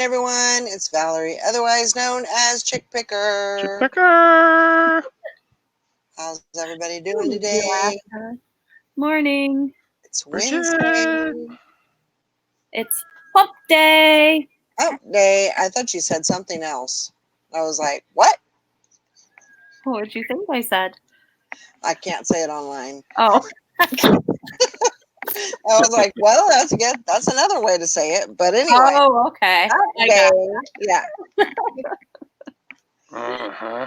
everyone. It's Valerie, otherwise known as Chick Chick Picker. Picker. How's everybody doing Ooh, you today? Morning. It's Bridget. Wednesday. It's Hump Day. Oh, day. I thought you said something else. I was like, what? What did you think I said? I can't say it online. Oh, I was like, well, that's good. That's another way to say it. But anyway, oh, okay. hump I day. got. Yeah. Uh-huh.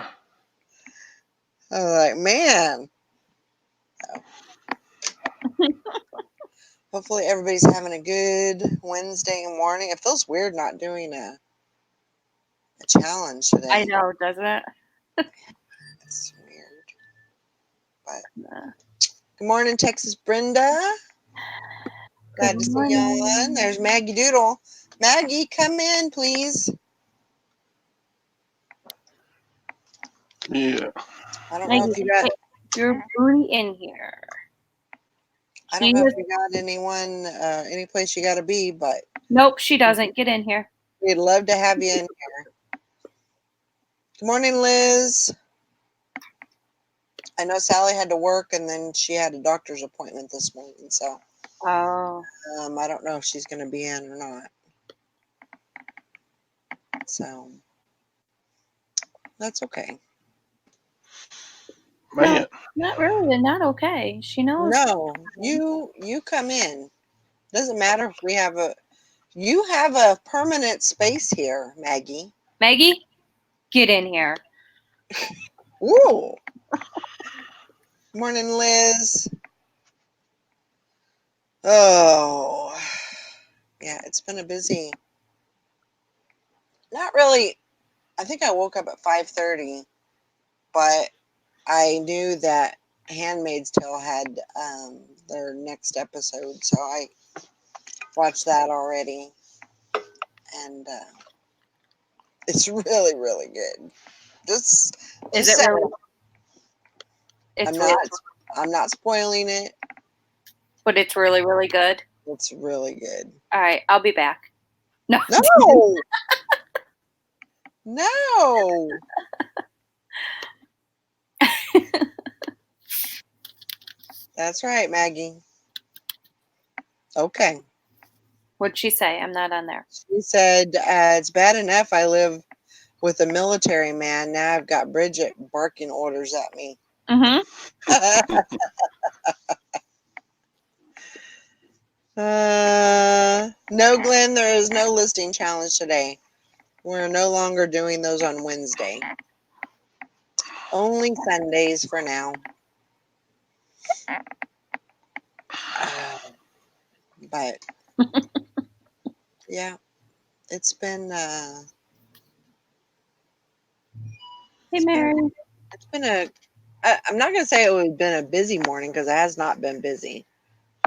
I was like, man. Hopefully everybody's having a good Wednesday morning. It feels weird not doing a challenge today. I know, doesn't it? It's weird. But Uh, good morning, Texas Brenda. Good Glad to see y'all on. morning. There's Maggie Doodle. Maggie, come in, please. Yeah. I don't know Maggie, if you got. get your booty in here. I She don't know if is. you got anyone, any place you got to be, but Nope, she doesn't. Get in here. we'd love to have you in here. Good morning, Liz. I know Sally had to work, and then she had a doctor's appointment this morning, so Oh, I don't know if she's going to be in or not. So that's okay. Man. no, not really. Not okay. She knows. No, you come in. Doesn't matter if we have a. You have a permanent space here, Maggie. Maggie, get in here. Ooh. Morning, Liz. Oh, yeah, it's been a busy. Not really. I think I woke up at 5:30, but I knew that Handmaid's Tale had their next episode, so I watched that already, and it's really, really good. Just, Is just it say really? I'm It's not. really, I'm not spoiling it. but it's really, really good. It's really good. All right, I'll be back. No. No, no. That's right, Maggie. Okay. What'd she say? I'm not on there. She said, it's bad enough I live with a military man. Now I've got Bridget barking orders at me. Mm-hmm. No, Glenn, there is no listing challenge today. We're no longer doing those on Wednesday. Only Sundays for now. But yeah, it's been Hey, it's been Mary. it's been a I'm not gonna say it was been a busy morning because it has not been busy.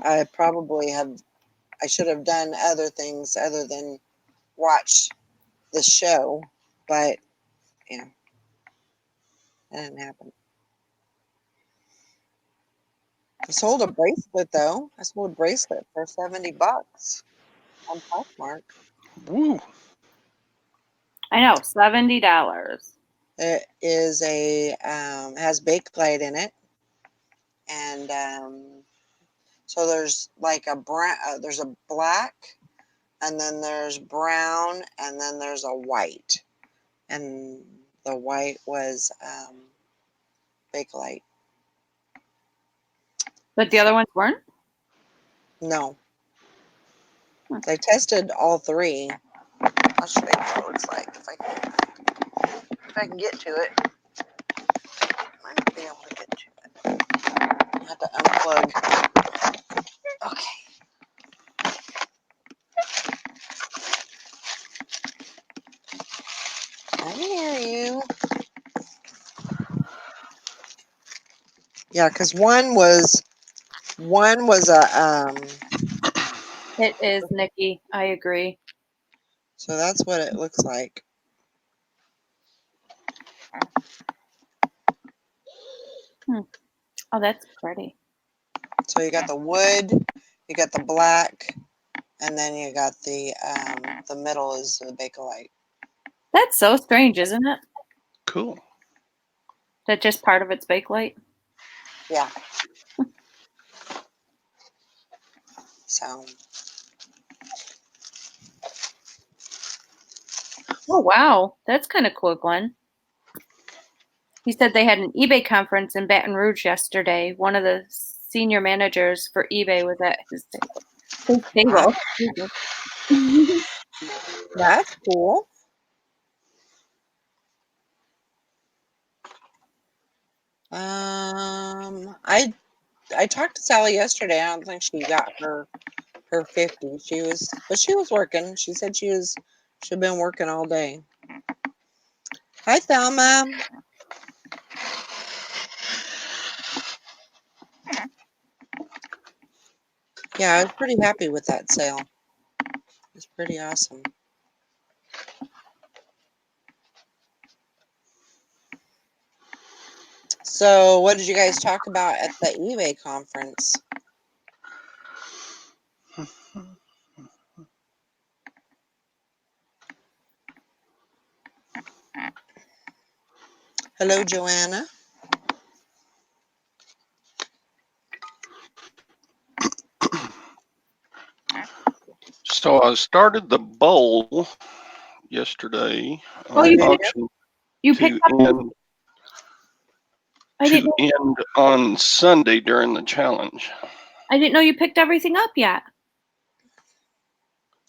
I probably have I should have done other things other than watch the show, but yeah, that didn't happen. I sold a bracelet though. I sold a bracelet for $70 on Poshmark. Woo. I know, $70. It is a has Bakelite in it, and so there's like a brown, there's a black, and then there's brown, and then there's a white, and the white was Bakelite. But the other ones weren't? No, Hmm. they tested all three. I'll show you what it looks like if I can get to it. Might be able to get to it. I have to unplug. Okay. I hear you. Yeah, because one was a It is, Nikki. I agree. so that's what it looks like. Hmm. Oh, that's pretty. So you got the wood, you got the black, and then you got the middle is the Bakelite. That's so strange, isn't it? Cool. That just part of it's Bakelite. Yeah. So Oh wow, that's kind of cool, Glenn. He said they had an eBay conference in Baton Rouge yesterday. One of the senior managers for eBay was at his table. that's cool. I talked to Sally yesterday. I don't think she got her 50. She was working. She said she'd been working all day. Hi, Thelma. Yeah, I was pretty happy with that sale. It was pretty awesome. So, what did you guys talk about at the eBay conference? Hello, Joanna. So I started the bowl yesterday Oh, on you auction you to picked up. end I didn't. on Sunday during the challenge. I didn't know you picked everything up yet.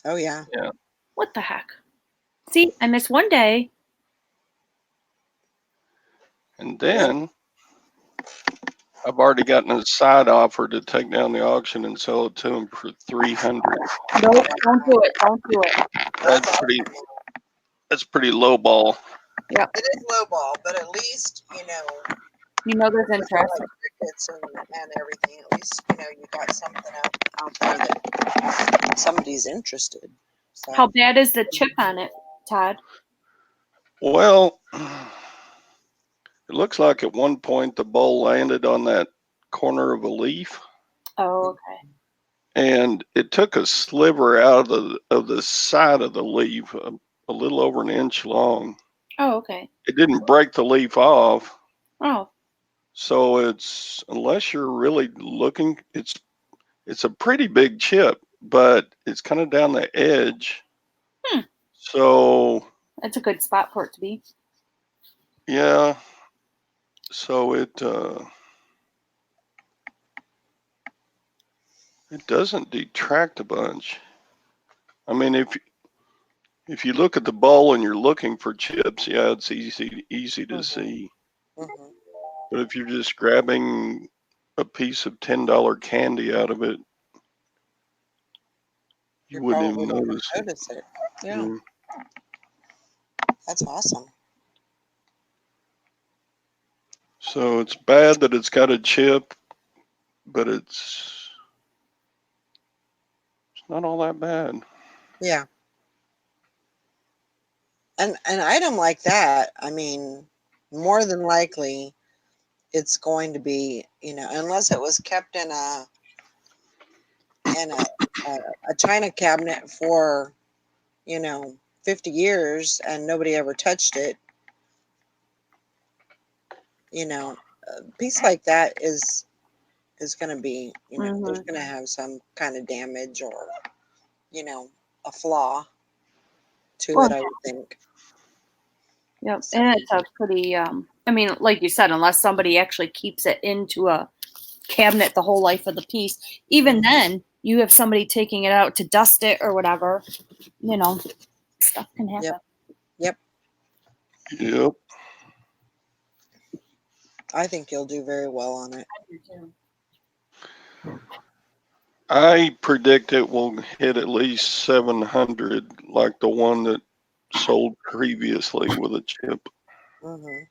Oh, yeah. Yeah. What the heck? See, I missed one day. And then I've already gotten a side offer to take down the auction and sell it to him for $300. Nope, don't do it. Don't do it. That's pretty low ball. Yep. It is low ball, but at least, You know there's with interest. like crickets and everything, at least, you got something out there that somebody's interested. So, How bad is the chip on it, Todd? Well, it looks like at one point the bowl landed on that corner of a leaf, Oh, okay. and it took a sliver out of the side of the leaf, a little over an inch long. Oh, okay. It didn't break the leaf off, Oh, so it's, unless you're really looking, it's a pretty big chip, but it's kind of down the edge. Hmm. So that's a good spot for it to be. yeah, so it doesn't detract a bunch. I mean, if you look at the bowl and you're looking for chips, yeah, it's easy to see. mhm. But if you're just grabbing a piece of $10 candy out of it, you You wouldn't probably even wouldn't notice it. notice it. Yeah, Mm. that's awesome. So it's bad that it's got a chip, but it's not all that bad. Yeah. An item like that, I mean, more than likely it's going to be, unless it was kept in a china cabinet for, 50 years and nobody ever touched it, a piece like that is going to be, there's going to have some kind of damage or, a flaw to it, I would think. Yep. So, And it's a pretty, I mean, like you said, unless somebody actually keeps it into a cabinet the whole life of the piece, even then, you have somebody taking it out to dust it or whatever, stuff can happen. Yep. Yep. I think you'll do very well on it. I do too. I predict it will hit at least 700, like the one that sold previously with a chip. Mm-hmm.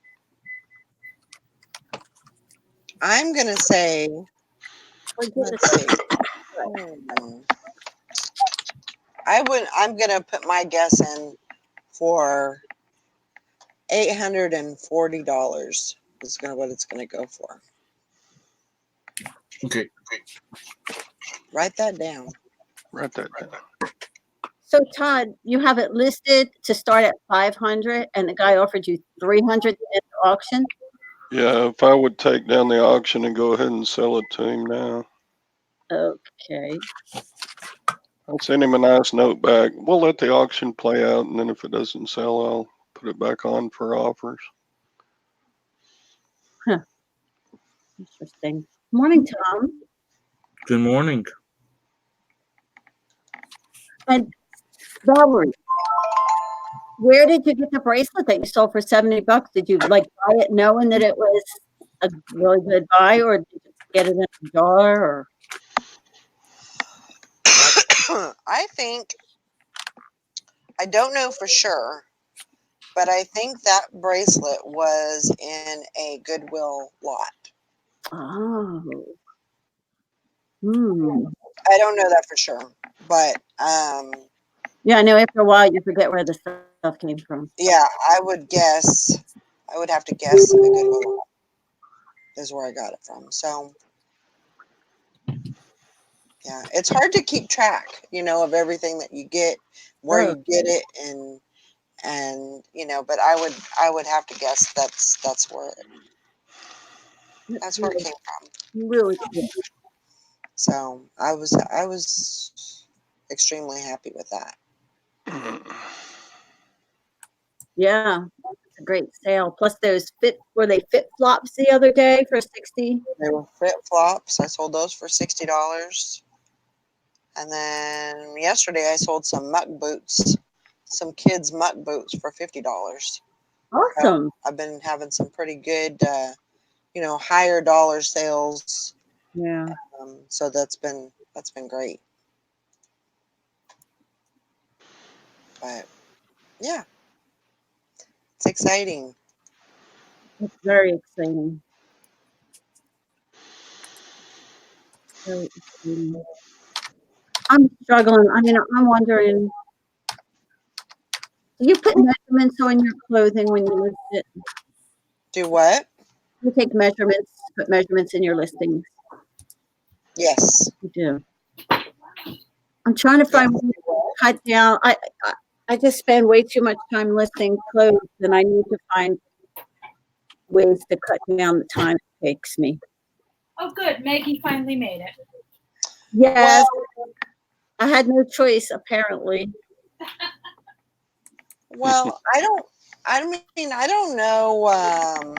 I'm going to say, let's see. I'm going to put my guess in for $840 is what it's going to go for. Okay. Write that down. Write that down. So Todd, you have it listed to start at 500 and the guy offered you 300 at the auction? Yeah, if I would take down the auction and go ahead and sell it to him now. Okay. I'll send him a nice note back. We'll let the auction play out, and then if it doesn't sell, I'll put it back on for offers. Interesting. Morning, Tom. Good morning. And Valerie, where did you get the bracelet that you sold for $70? Did you like buy it knowing that it was a really good buy, or did you get it in a jar? Or I think, I don't know for sure, but I think that bracelet was in a Goodwill lot. oh, hmm. I don't know that for sure, but Yeah, I know. After a while, you forget where the stuff came from. yeah, I would guess, I would have to guess a Goodwill lot is where I got it from. So yeah, it's hard to keep track, of everything that you get, where Oh. you get it, and but I would have to guess that's where That's it really, came from. really cool. So I was extremely happy with that. Yeah, it's a great sale. Plus those were they fit flops the other day for 60? They were flip flops. I sold those for $60, and then yesterday I sold some muck boots, some kids muck boots for $50. Awesome. I've been having some pretty good, higher dollar sales. Yeah. So that's been great. But yeah, it's exciting. It's very exciting. Very exciting. I'm struggling. I mean, I'm wondering, do you put measurements on your clothing when you list it? Do what? You take measurements, put measurements in your listings. Yes. You do. I'm trying to find ways to cut down. I just spend way too much time listing clothes, and I need to find ways to cut down the time it takes me. Oh, good. Maggie finally made it. Yes, I had no choice, apparently. Well, I don't know.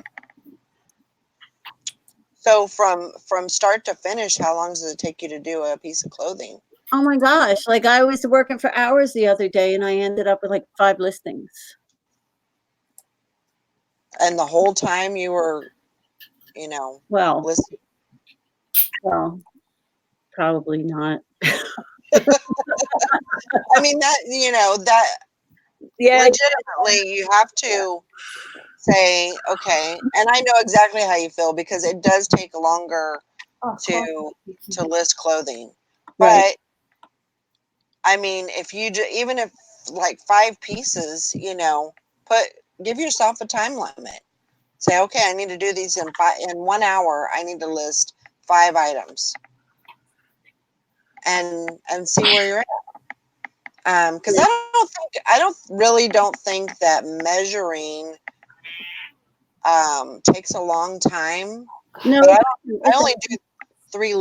So from start to finish, how long does it take you to do a piece of clothing? Oh my gosh, like I was working for hours the other day and I ended up with like 5 listings. And the whole time you were, Well, listening. probably not. I mean that Yeah, legitimately you have to say, okay, and I know exactly how you feel because it does take longer to list clothing. right. But I mean, if you even if like 5 pieces, give yourself a time limit. Say, okay, I need to do these in 1 hour. I need to list 5 items, and see where you're at. Because I don't think that measuring takes a long time. No, But I only do 3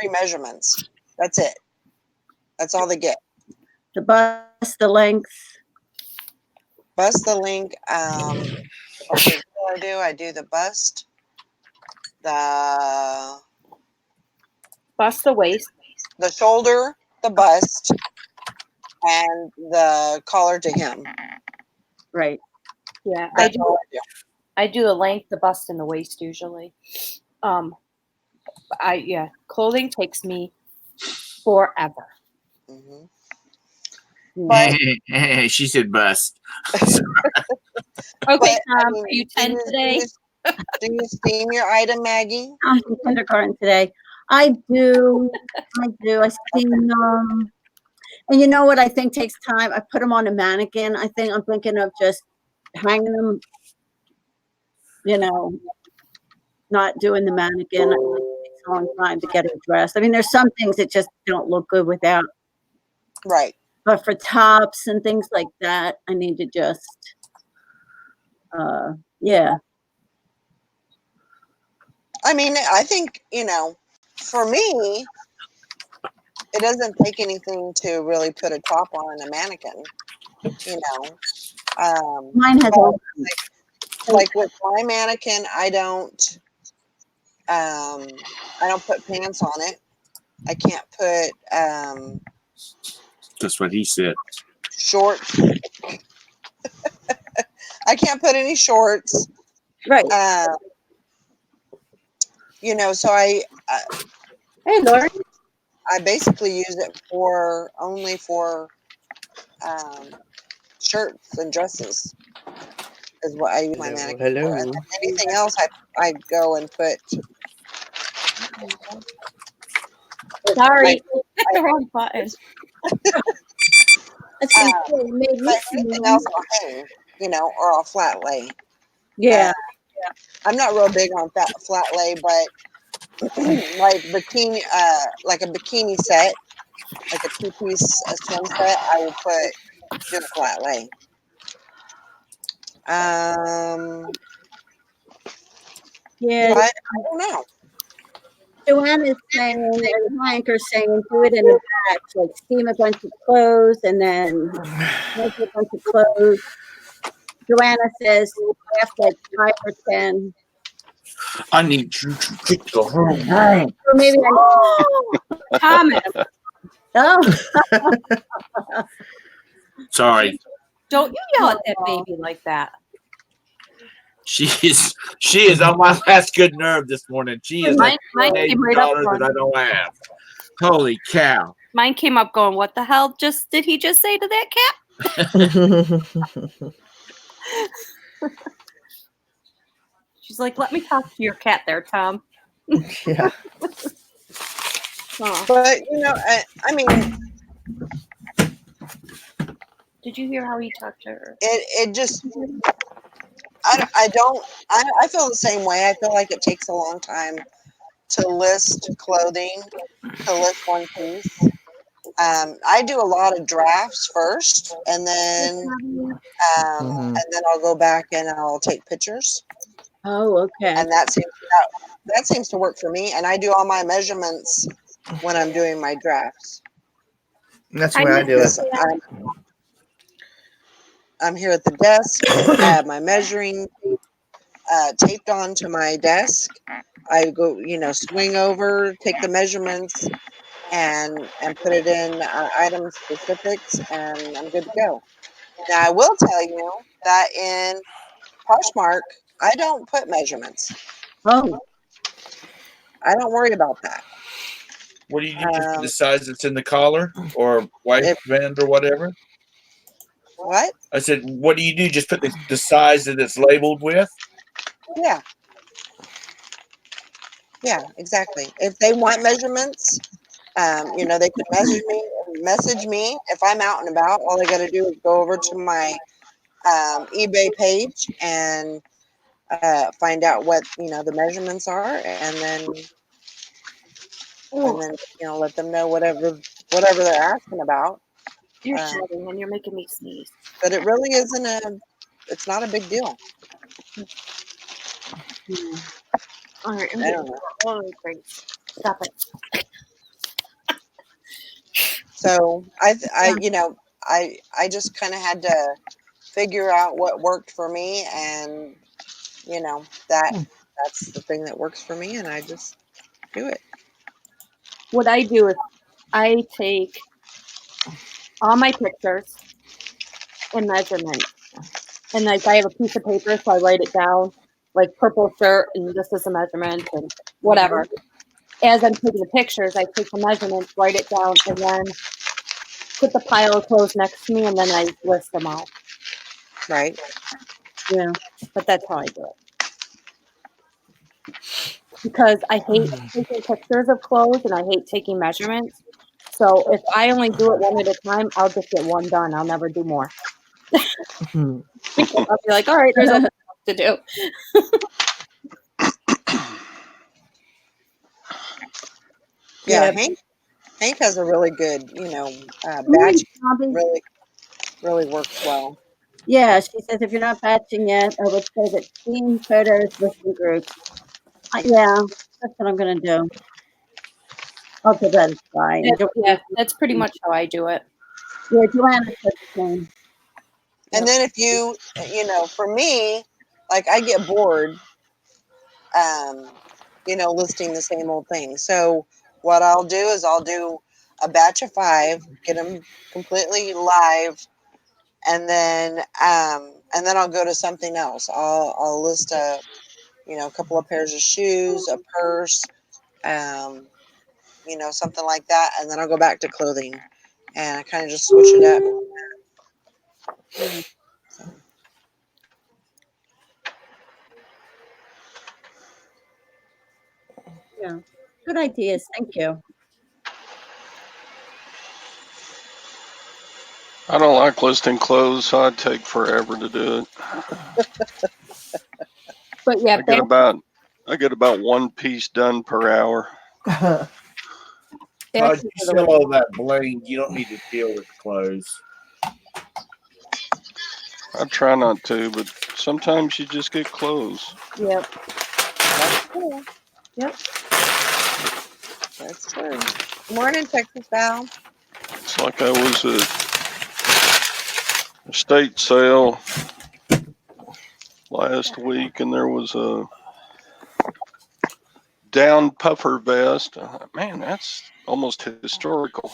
measurements. That's it. That's all they get. the bust, the length. Bust the link. Okay, what do? I do the bust, the Bust the waist. shoulder, the bust, and the collar to hem. Right. Yeah, That's all I do. I do the length, the bust, and the waist usually. Clothing takes me forever. Mm-hmm. Yeah. She said bust. Okay, But, are you 10 today? Do you steam your item, Maggie? I'm in kindergarten today. I do. I steam them. And you know what I think takes time? I put them on a mannequin. I'm thinking of just hanging them, not doing the mannequin. It takes a long time to get it dressed. I mean, there's some things that just don't look good without Right. But for tops and things like that, I need to just, yeah. I mean, I think, for me, it doesn't take anything to really put a top on a mannequin, Mine has but all. like with my mannequin, I don't put pants on it. I can't put That's what he said. shorts. I can't put any shorts. Right. So I Hey, Lori. basically use it only for shirts and dresses is what I use my mannequin for. And Hello. then anything else I go and put. Sorry, Like, hit the wrong button. That's gonna say, it made me but anything smile. else I'll hang, or I'll flat lay. Yeah. I'm not real big on flat lay, but like bikini, like a bikini set, like a 2-piece swim set, I will do a flat lay. Yeah. But I don't know. Joanne is saying, and Hank are saying, do it in the batch, like steam a bunch of clothes and then make a bunch of clothes. Joanna says, draft like 5 or 10. I need you to get the whole room. Or maybe Thomas, oh, Sorry. don't you yell at that baby like that. She is on my last good nerve this morning. She is Mine a came right up daughter that I don't have. Holy cow. Mine came up going, what the hell did he just say to that cat? She's like, let me talk to your cat there, Tom. Yeah. Oh, But I mean, did you hear how he talked to her? it just I feel the same way. I feel like it takes a long time to list clothing, to list one piece. I do a lot of drafts first, and then I'll go back and I'll take pictures, oh, okay. and that seems to work for me. And I do all my measurements when I'm doing my drafts. That's the way I do it. I'm here at the desk. I have my measuring taped onto my desk. I go, swing over, take the measurements, and put it in item specifics, and I'm good to go. Now, I will tell you that in Poshmark, I don't put measurements. Oh, I don't worry about that. What do you do? Just put the size that's in the collar or waistband or whatever? What? I said, what do you do? Just put the size that it's labeled with? Yeah. Yeah, exactly. If they want measurements, they can message me. If I'm out and about, all they got to do is go over to my eBay page and find out what the measurements are, and then let them know whatever they're asking about. You're shouting and you're making me sneeze. But it really it's not a big deal. All right, I'm I don't know. Oh, great. Stop it. So I just kind of had to figure out what worked for me, and that's the thing that works for me, and I just do it. What I do is I take all my pictures and measurements. And like I have a piece of paper, so I write it down, like purple shirt, and this is the measurement and whatever. As I'm taking the pictures, I take the measurements, write it down, and then put the pile of clothes next to me, and then I list them out. Right. yeah. But that's how I do it. Because I hate taking pictures of clothes and I hate taking measurements. So if I only do it one at a time, I'll just get one done. I'll never do more. I'll be like, all right, there's other stuff to do. Yeah. Hank Hank has a really good, Good morning, batch. Bobby. Really works well. Yeah, she says if you're not batching yet, I would say that team photos, listing groups. Yeah, that's what I'm gonna do. I'll give that a try. And Yeah, that's pretty much how I do it. yeah, Joanna said the same. And then if for me, like I get bored, listing the same old thing. So what I'll do is I'll do a batch of 5, get them completely live, and then I'll go to something else. I'll list a couple of pairs of shoes, a purse, something like that, and then I'll go back to clothing, and I kind of just switch it up. So. Yeah, good ideas. Thank you. I don't like listing clothes, so I take forever to do it. But yeah, I get about 1 piece done per hour. Todd, you sell all that bling. You don't need to deal with clothes. I try not to, but sometimes you just get clothes. Yep. That's true. Yep. That's true. Good morning, Texas Val. It's like I was at a estate sale last week, and there was a down puffer vest. I thought, man, that's almost historical.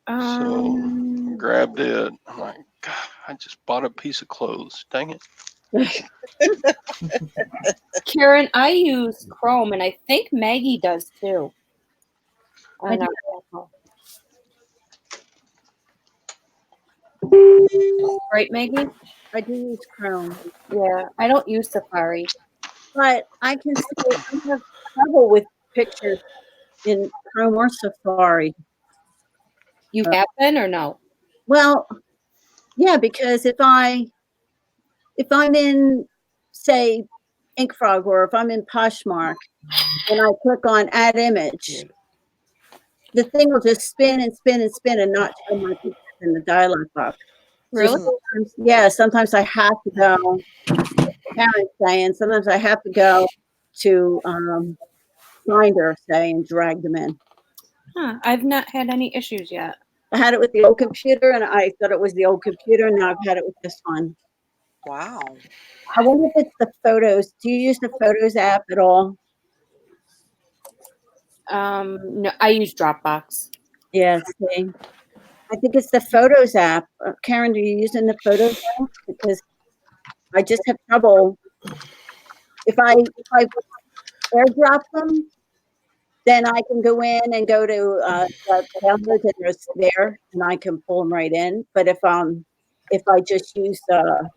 So I grabbed it. I'm like, God, I just bought a piece of clothes. Dang it. Karen, I use Chrome, and I think Maggie does too. I do. Right, Maggie? I do use Chrome, Yeah, I don't use Safari. but I can say I have trouble with pictures in Chrome or Safari. You have been or no? Well, yeah, because if I'm in, say, InkFrog, or if I'm in Poshmark and I click on add image, the thing will just spin and spin and spin and not show my pictures in the dialog box. Really? So sometimes I have to go, Karen's saying, sometimes I have to go to Finder, say, and drag them in. Huh, I've not had any issues yet. I had it with the old computer, and I thought it was the old computer, and now I've had it with this one. Wow. I wonder if it's the photos. Do you use the Photos app at all? No, I use Dropbox. Yeah, see. I think it's the Photos app. Karen, are you using the Photos app? Because I just have trouble. If I airdrop them, then I can go in and go to the downloads, and they're there, and I can pull them right in. But if I just use the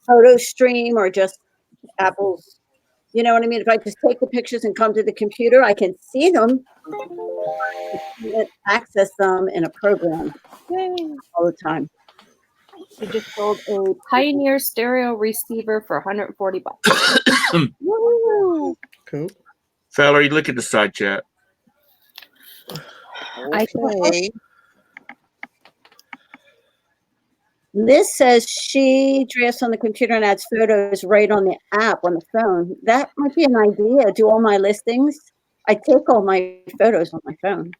photo stream or just Apple's, you know what I mean? If I just take the pictures and come to the computer, I can see them, access them in a program all the time. We just sold a Pioneer stereo receiver for $140. Woo! Cool. Valerie, look at the side chat. Okay. Liz says she drafts on the computer and adds photos right on the app on the phone. That might be an idea. Do all my listings. I take all my photos on my phone.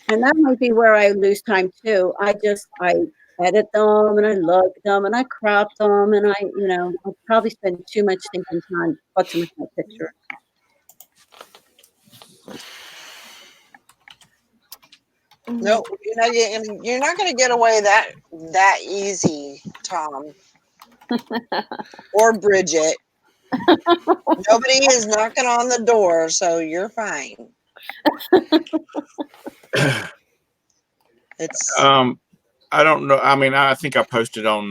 And that might be where I lose time too. I edit them and I look them and I crop them and I probably spend too much thinking time what's in my picture. No, you're not gonna get away that easy, Tom. Or Bridget. Nobody is knocking on the door, so you're fine. It's I don't know. I mean, I think I posted on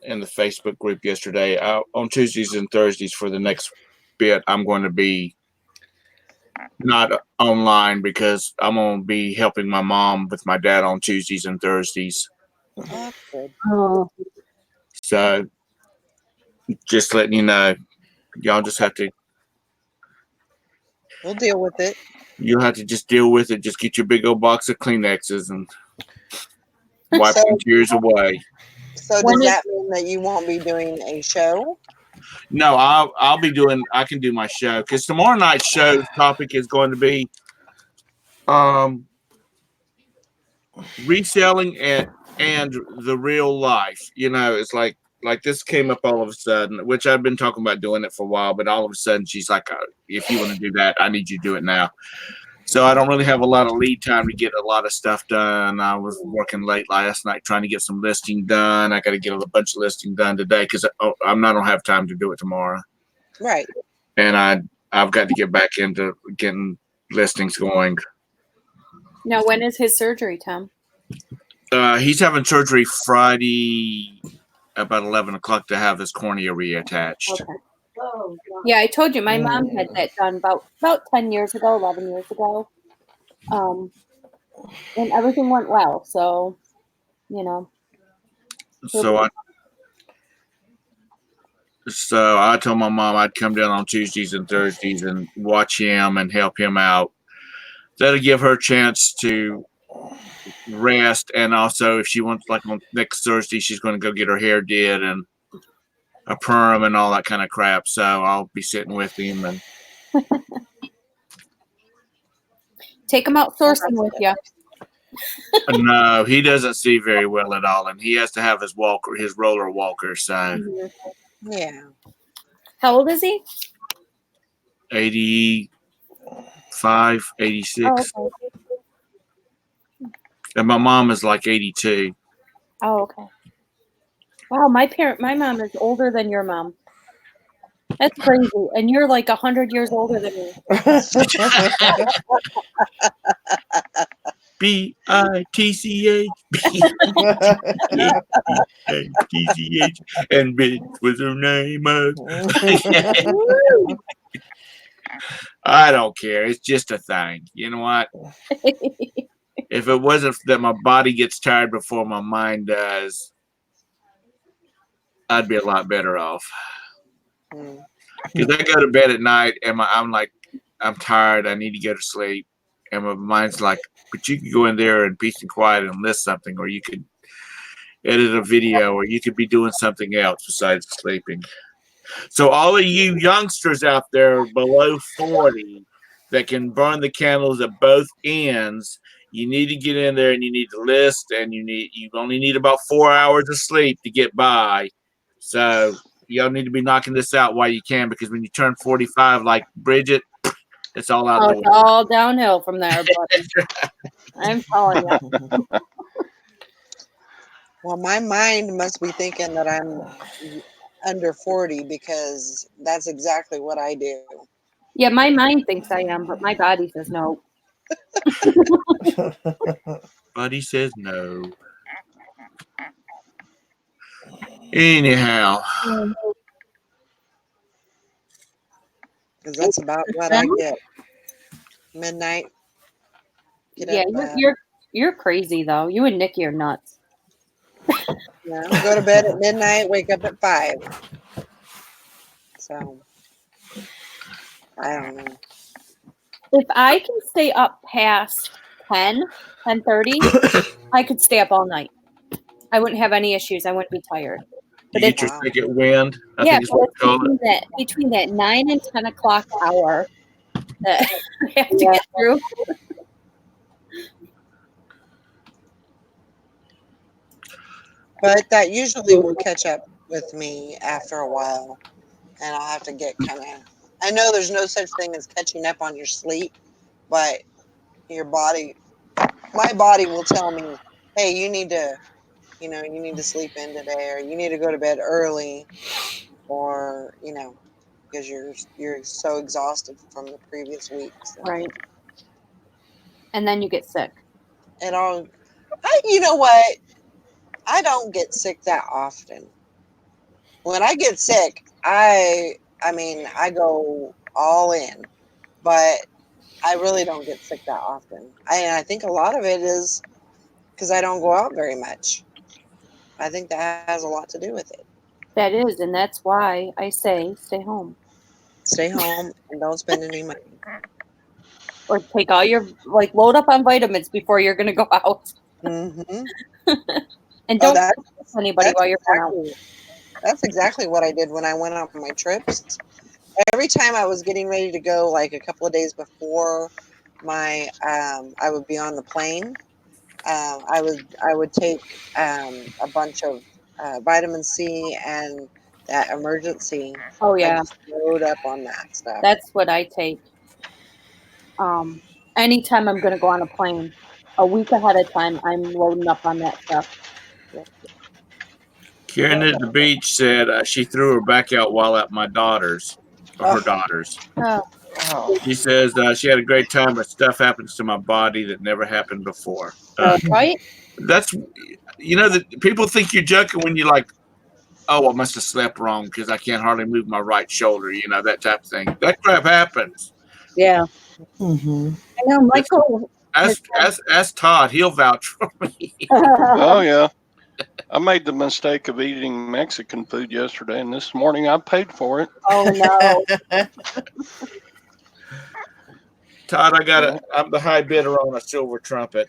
in the Facebook group yesterday. On Tuesdays and Thursdays for the next bit, I'm going to be not online because I'm going to be helping my mom with my dad on Tuesdays and Thursdays. Oh, that's good. Oh, So just letting you know, y'all just have to, We'll deal with it. you'll have to just deal with it. Just get your big old box of Kleenexes and wipe So, your tears away. so When does is- that mean that you won't be doing a show? No, I'll be doing. I can do my show because tomorrow night's show topic is going to be reselling and the real life. You know, it's like this came up all of a sudden, which I've been talking about doing it for a while, but all of a sudden she's like, if you want to do that, I need you to do it now. So I don't really have a lot of lead time to get a lot of stuff done. I was working late last night trying to get some listing done. I got to get a bunch of listing done today because I don't have time to do it tomorrow. Right. And I've got to get back into getting listings going. Now, when is his surgery, Tom? He's having surgery Friday about 11 o'clock to have his cornea reattached. Okay. Yeah, I told you my mom had that done about 10 years ago, 11 years ago. And everything went well. So, you know. So I told my mom I'd come down on Tuesdays and Thursdays and watch him and help him out. That'll give her a chance to rest, and also if she wants, like on next Thursday, she's going to go get her hair did and a perm and all that kind of crap. So I'll be sitting with him and Take him out sourcing with you. no, he doesn't see very well at all, and he has to have his roller walker. So Yeah. How old is he? 85, 86, Oh, okay. and my mom is like 82. Oh, okay. Wow, my mom is older than your mom. That's crazy. And you're like 100 years older than me. BITCH, BITCH, and bitch was her name. I don't care. It's just a thing. You know what? If it wasn't that my body gets tired before my mind does, I'd be a lot better off. Mm. Because I go to bed at night and I'm like, I'm tired. I need to go to sleep. And my mind's like, but you could go in there in peace and quiet and list something, or you could edit a video, or you could be doing something else besides sleeping. So all of you youngsters out there below 40 that can burn the candles at both ends, you need to get in there and you need to list, and you only need about 4 hours of sleep to get by. So y'all need to be knocking this out while you can, because when you turn 45 like Bridget, it's all out the It's window. all downhill from there, buddy. I'm telling you. Well, my mind must be thinking that I'm under 40 because that's exactly what I do. Yeah, my mind thinks I am, but my body says no. Buddy says no. Anyhow, Because that's about what I get. Midnight. Get Yeah, up. you're crazy though. You and Nikki are nuts. Go to bed at midnight, wake up at 5. So, I don't know. If I can stay up past 10:30, I could stay up all night. I wouldn't have any issues. I wouldn't be tired. you But get it's your second wind. I yeah, think it's what but we call it. between that 9 and 10 o'clock hour that I have to get through. But that usually will catch up with me after a while. And I'll have to get kind of. I know there's no such thing as catching up on your sleep, but your body, my body will tell me, hey, you need to, you need to sleep in today, or you need to go to bed early, or, because you're so exhausted from the previous week. So. Right. And then you get sick. And you know what? I don't get sick that often. When I get sick, I go all in, but I really don't get sick that often. I think a lot of it is because I don't go out very much. I think that has a lot to do with it. That is, and that's why I say stay home Stay home and don't spend any money. or take all your load up on vitamins before you're gonna go out, Mm-hmm. and Oh, don't kiss anybody while you're going out. that's exactly what I did when I went on my trips. Every time I was getting ready to go, like a couple of days before my, I would be on the plane. I would take a bunch of vitamin C and that emergency. Oh I yeah, just load up on that stuff. that's what I take. Anytime I'm gonna go on a plane, a week ahead of time, I'm loading up on that stuff. Karen at the beach said she threw her back out while at my daughter's, or her Oh. daughter's. Oh. She says she had a great time, but stuff happens to my body that never happened before. Right? That's, that people think you're joking when you're like, oh, I must have slept wrong because I can't hardly move my right shoulder, that type of thing. That crap happens. Yeah. Mm-hmm. I know Michael. Ask Todd, he'll vouch for me. Oh yeah. I made the mistake of eating Mexican food yesterday, and this morning I paid for it. Oh no. Todd, I'm the high bidder on a silver trumpet.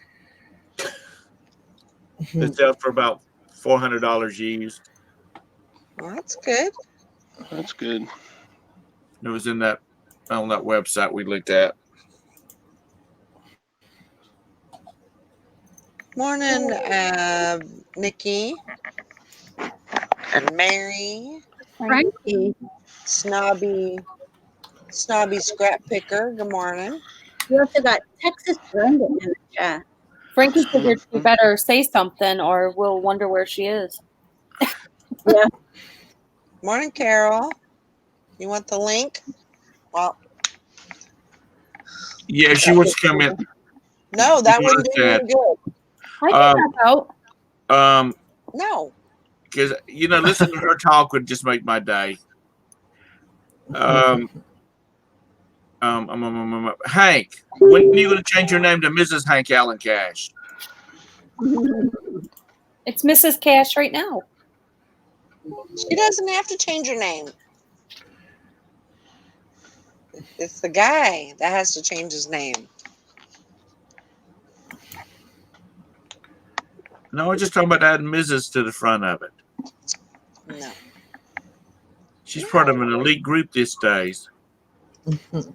It sells for about $400 used. Well, that's good. That's good. It was on that website we looked at. Morning, Nikki and Mary, Frankie. snobby scrap picker. Good morning. We also got Texas Brenda in the chat. Frankie figured she better say something, or we'll wonder where she is. Yeah. Morning, Carol. You want the link? Well, Yeah, she wants to come in. no, that You wouldn't do said- any good. I can help out. No. Because listening to her talk would just make my day. Hank, when are you going to change your name to Mrs. Hank Allen Cash? It's Mrs. Cash right now. She doesn't have to change her name. It's the guy that has to change his name. No, we're just talking about adding Mrs. to the front of it. No. She's part of an elite group these days. That's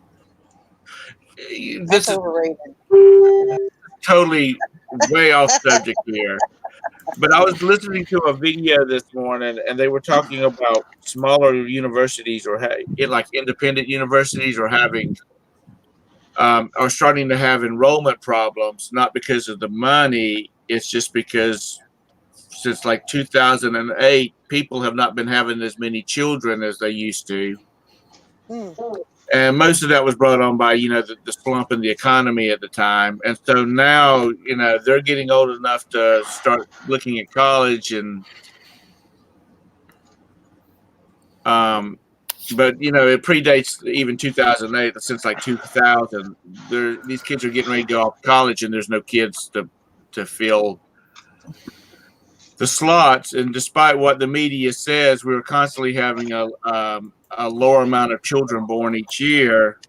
This is overrated. totally way off subject here. But I was listening to a video this morning, and they were talking about smaller universities or like independent universities are having are starting to have enrollment problems, not because of the money. It's just because since like 2008, people have not been having as many children as they used to. Hmm. And most of that was brought on by, the slump in the economy at the time. And so now, they're getting old enough to start looking at college and, but it predates even 2008. Since like 2000, these kids are getting ready to go off to college and there's no kids to fill the slots. And despite what the media says, we're constantly having a lower amount of children born each year.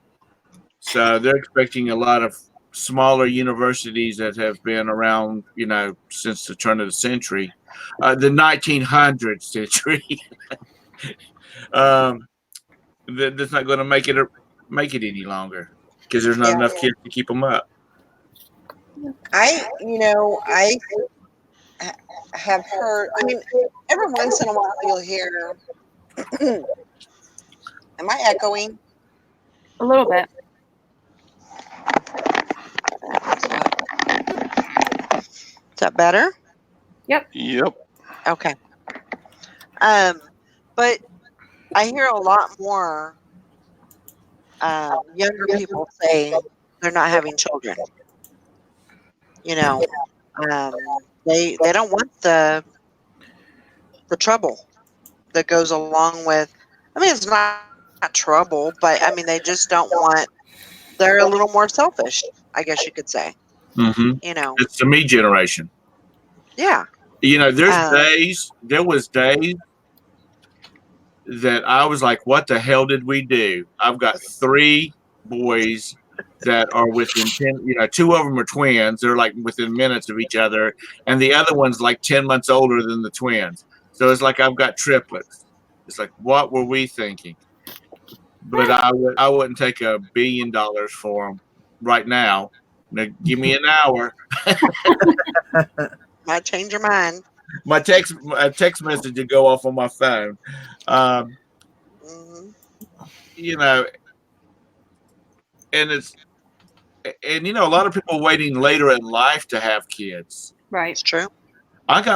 So they're expecting a lot of smaller universities that have been around, since the turn of the century, the 1900th century. That's not going to make it any longer because there's not enough kids to keep them up. I have heard, every once in a while you'll hear, am I echoing? A little bit. Is that better? Yep. Okay. But I hear a lot more younger people say they're not having children. They don't want the trouble that goes along with. It's not trouble, but they just don't want. They're a little more selfish, I guess you could say. Mm-hmm. It's the me generation. Yeah. You know, Um, there was days that I was like, what the hell did we do? I've got 3 boys that are within 10, you know, 2 of them are twins. They're like within minutes of each other. And the other one's like 10 months older than the twins. So it's like I've got triplets. It's like, what were we thinking? But I wouldn't take $1 billion for them right now. Now, give me an hour. might change your mind. My text message would go off on my phone. Hmm. You know, and you know, a lot of people waiting later in life to have kids. Right. It's true.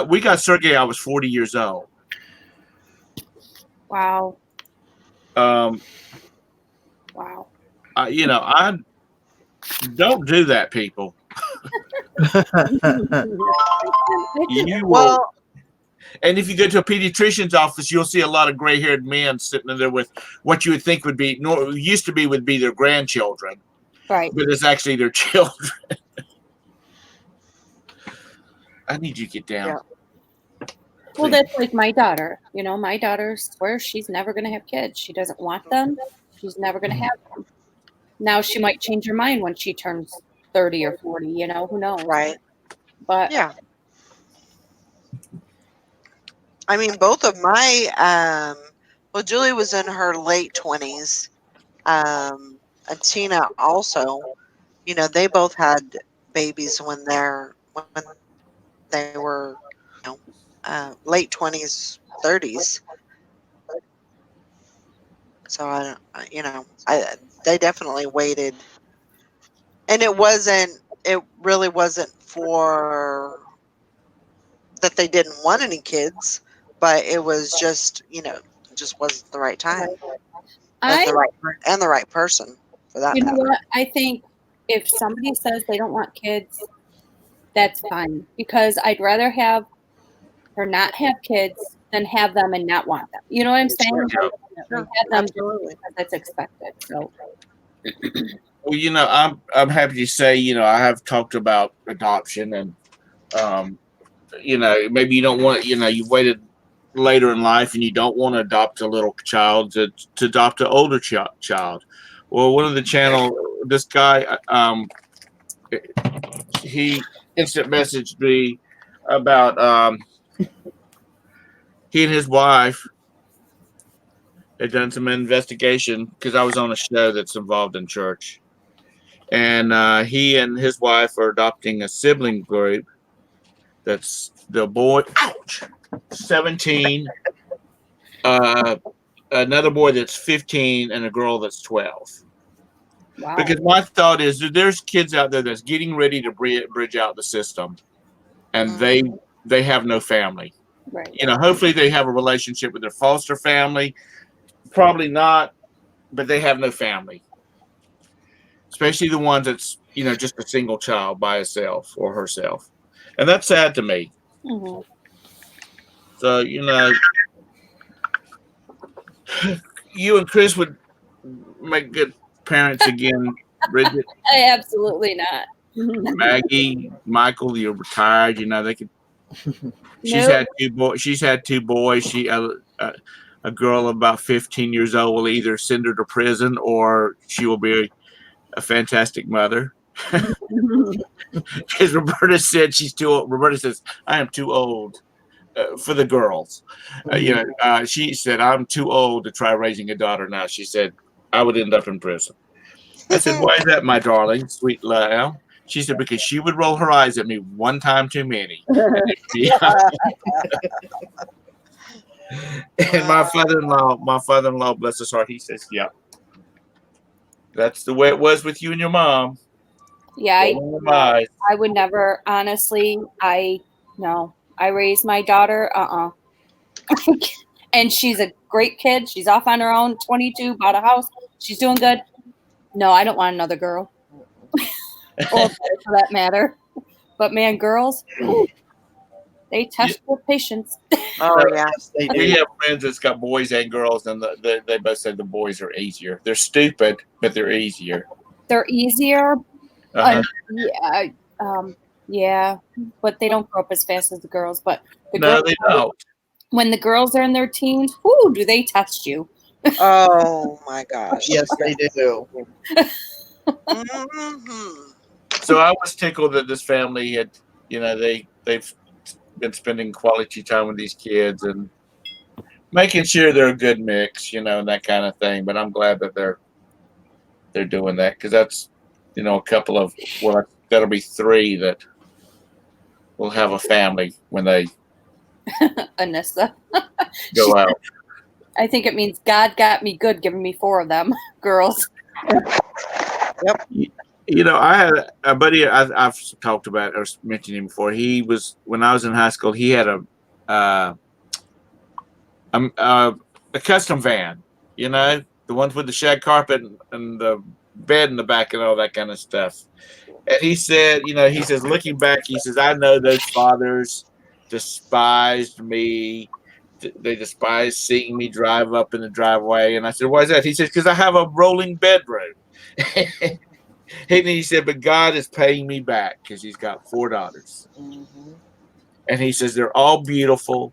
We got Sergey. I was 40 years old. Wow. Wow. You know, I don't do that, people. You will. Well, And if you go to a pediatrician's office, you'll see a lot of gray-haired men sitting in there with what you would think would be, used to be would be their grandchildren, Right. but it's actually their children. I need you to get down. Yeah. Well, that's like my daughter. You know, my daughter swears she's never going to have kids. She doesn't want them. She's never going to have them. Now she might change her mind when she turns 30 or 40, you know, who knows? right. But Yeah. I mean, both of my, well, Julie was in her late 20s. And Tina also, you know, they both had babies when they were, you know, late 20s, 30s. So you know, they definitely waited, and it really wasn't for that they didn't want any kids, but it was just, you know, it just wasn't the right time and I, the right person for that you know matter. what? I think if somebody says they don't want kids, that's fine, because I'd rather have her not have kids than have them and not want them. You know what I'm saying? Sure. Definitely have them just Absolutely. because that's expected. So Well, you know, I'm happy to say, you know, I have talked about adoption, and you know, maybe you don't want, you know, you've waited later in life and you don't want to adopt a little child to adopt an older child. Well, one of the channel, this guy, he instant messaged me about he and his wife had done some investigation because I was on a show that's involved in church, and he and his wife are adopting a sibling group. That's the boy, ouch, 17, another boy that's 15, and a girl that's 12. wow. Because my thought is that there's kids out there that's getting ready to bridge out the system, and they have no family. Right. You know, hopefully they have a relationship with their foster family. Probably not, but they have no family. Especially the ones that's, you know, just a single child by herself or herself. And that's sad to me. Mm-hmm. So, you know, you and Chris would make good parents again, Bridget. Absolutely not. Maggie, Michael, you're retired. You know, they could. She's Nope. had 2 boys. She's had 2 boys. She a girl about 15 years old will either send her to prison or she will be a fantastic mother. Because Roberta said she's too old. Roberta says, I am too old for the girls. You know, she said, I'm too old to try raising a daughter now. She said, I would end up in prison. I said, why is that, my darling, sweet lamb? She said, because she would roll her eyes at me one time too many. And my father-in-law, bless his heart, he says, yeah, that's the way it was with you and your mom. Yeah, I I would never, honestly. I raised my daughter. And she's a great kid. She's off on her own, 22, bought a house. She's doing good. No, I don't want another girl. Or for that matter. But man, girls, they test your patience. Oh yeah. They We do. have friends that's got boys and girls, and they both say the boys are easier. They're stupid, but they're easier. They're easier. Uh-huh. Yeah, but they don't grow up as fast as the girls. But the No, girls, they don't. when the girls are in their teens, whoo, do they test you? Oh my gosh. Yes, they do. Mhm. So I was tickled that this family had, they've been spending quality time with these kids and making sure they're a good mix, and that kind of thing. But I'm glad that they're doing that because that's, a couple of that'll be 3 that will have a family when they Anissa. go out. I think it means God got me good, giving me 4 of them girls. I had a buddy I've talked about or mentioned him before. He was when I was in high school. He had a custom van, the ones with the shag carpet and the bed in the back and all that kind of stuff. And he said, he says, looking back, he says, I know those fathers despised me. They despised seeing me drive up in the driveway. And I said, why is that? He says, because I have a rolling bedroom. And he said, but God is paying me back because he's got 4 daughters. And he says, they're all beautiful.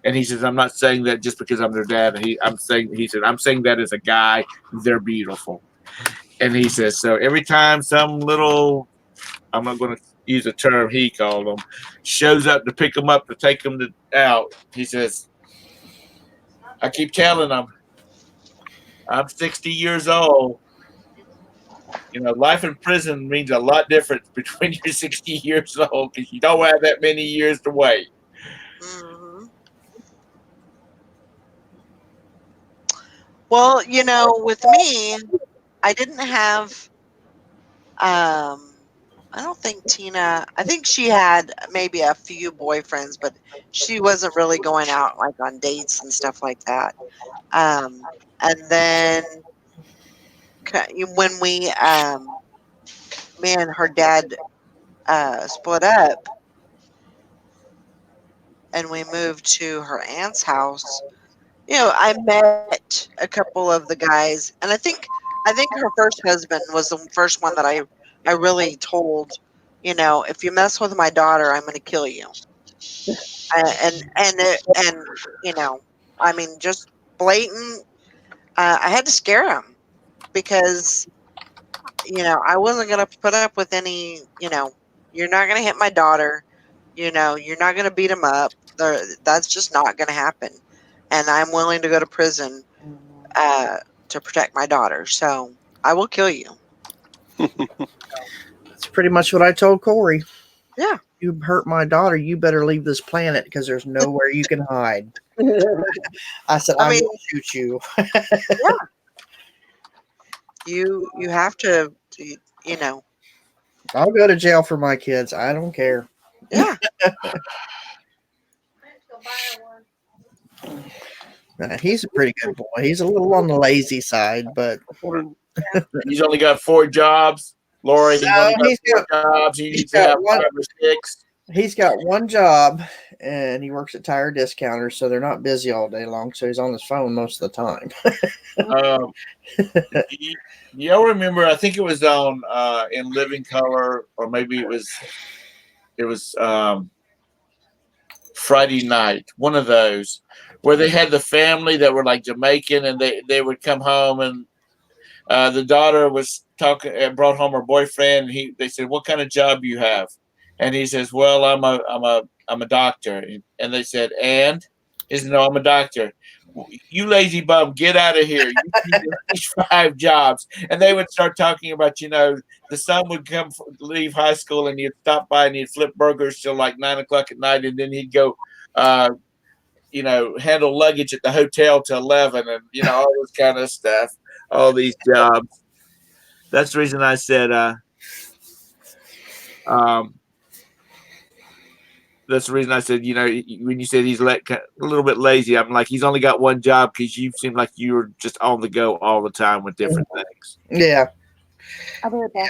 And he says, I'm not saying that just because I'm their dad. I'm saying that as a guy, they're beautiful. And he says, so every time some little, I'm not going to use a term he called them, shows up to pick them up to take them out, he says, I keep telling them, I'm 60 years old. Life in prison means a lot different between you're 60 years old because you don't have that many years to wait. Mhm. Well, with me, I didn't have I don't think Tina, I think she had maybe a few boyfriends, but she wasn't really going out like on dates and stuff like that. And then when me and her dad split up and we moved to her aunt's house, I met a couple of the guys, and I think her first husband was the first one that I really told, if you mess with my daughter, I'm going to kill you. And I mean, just blatant. I had to scare him because I wasn't going to put up with any. You're not going to hit my daughter. You're not going to beat him up. That's just not going to happen. And I'm willing to go to prison to protect my daughter. So I will kill you. That's pretty much what I told Corey. Yeah. You hurt my daughter, you better leave this planet because there's nowhere you can hide. I said, I'm going to shoot you. Yeah. You have to, I'll go to jail for my kids. I don't care. Yeah. He's a pretty good boy. He's a little on the lazy side, but He's only got 4 jobs. Lori, he's only got 4 jobs. He needs to have 5 or 6. He's got one job, and he works at Tire Discounters, so they're not busy all day long. So he's on his phone most of the time. Y'all remember? I think it was on In Living Color, or maybe it was Friday night. One of those where they had the family that were like Jamaican, and they would come home, and the daughter was talking and brought home her boyfriend. And they said, "What kind of job do you have?" And he says, "Well, I'm a doctor." And they said, "And?" He said, "No, I'm a doctor." "You lazy bum, get out of here. You need these 5 jobs." And they would start talking about, the son would leave high school and he'd stop by and he'd flip burgers till like 9 o'clock at night. And then he'd go, handle luggage at the hotel till 11 and, all this kind of stuff, all these jobs. That's the reason I said, that's the reason I said, when you said he's a little bit lazy, I'm like, he's only got one job because you seem like you were just on the go all the time with different things. Yeah. I'll be right back.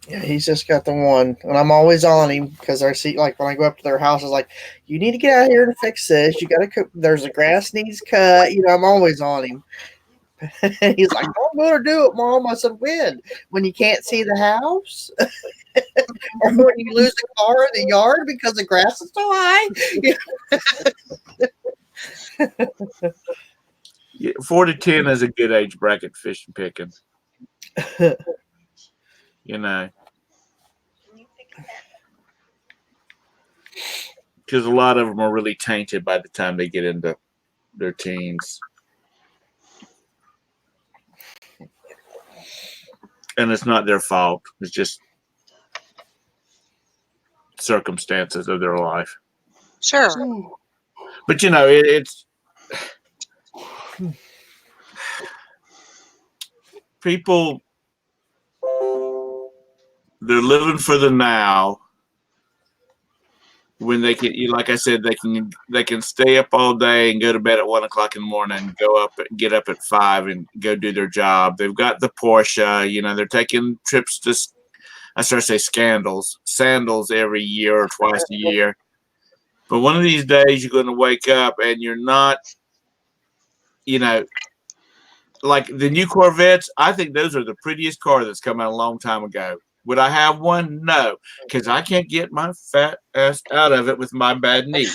Yeah, he's just got the one, and I'm always on him because I see, like, when I go up to their house, it's like, you need to get out here and fix this. You got to cook. There's a grass needs cut. I'm always on him. He's like, I'm going to do it, Mom. I said, when? When you can't see the house? or when you lose a car in the yard because the grass is so high. Yeah, 4 to 10 is a good age bracket fishing picking. You know, because a lot of them are really tainted by the time they get into their teens. And it's not their fault. It's just circumstances of their life. Sure. But, you know, it's people, they're living for the now. When they can, like I said, they can stay up all day and go to bed at 1 o'clock in the morning, get up at 5 and go do their job. They've got the Porsche, you know, they're taking trips to, I start to say sandals every year or twice a year. But one of these days you're going to wake up and you're not, you know, like the new Corvettes. I think those are the prettiest car that's come out a long time ago. Would I have one? No, because I can't get my fat ass out of it with my bad knee.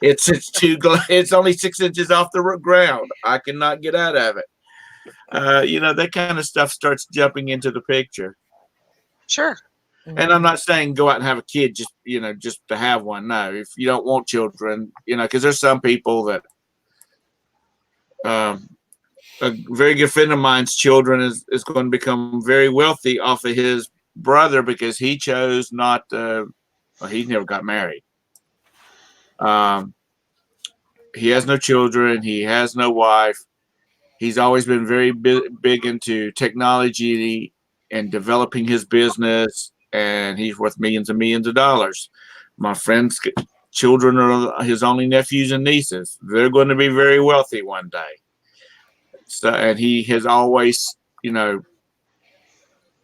It's only 6 inches off the ground. I cannot get out of it. You know, that kind of stuff starts jumping into the picture. Sure. And I'm not saying go out and have a kid just to have one. No, if you don't want children, you know, because there's some people that a very good friend of mine's children is going to become very wealthy off of his brother because he chose not to. Well, he's never got married. He has no children. He has no wife. He's always been very big into technology and developing his business, and he's worth millions and millions of dollars. My friend's children are his only nephews and nieces. They're going to be very wealthy one day. So, and he has always, you know,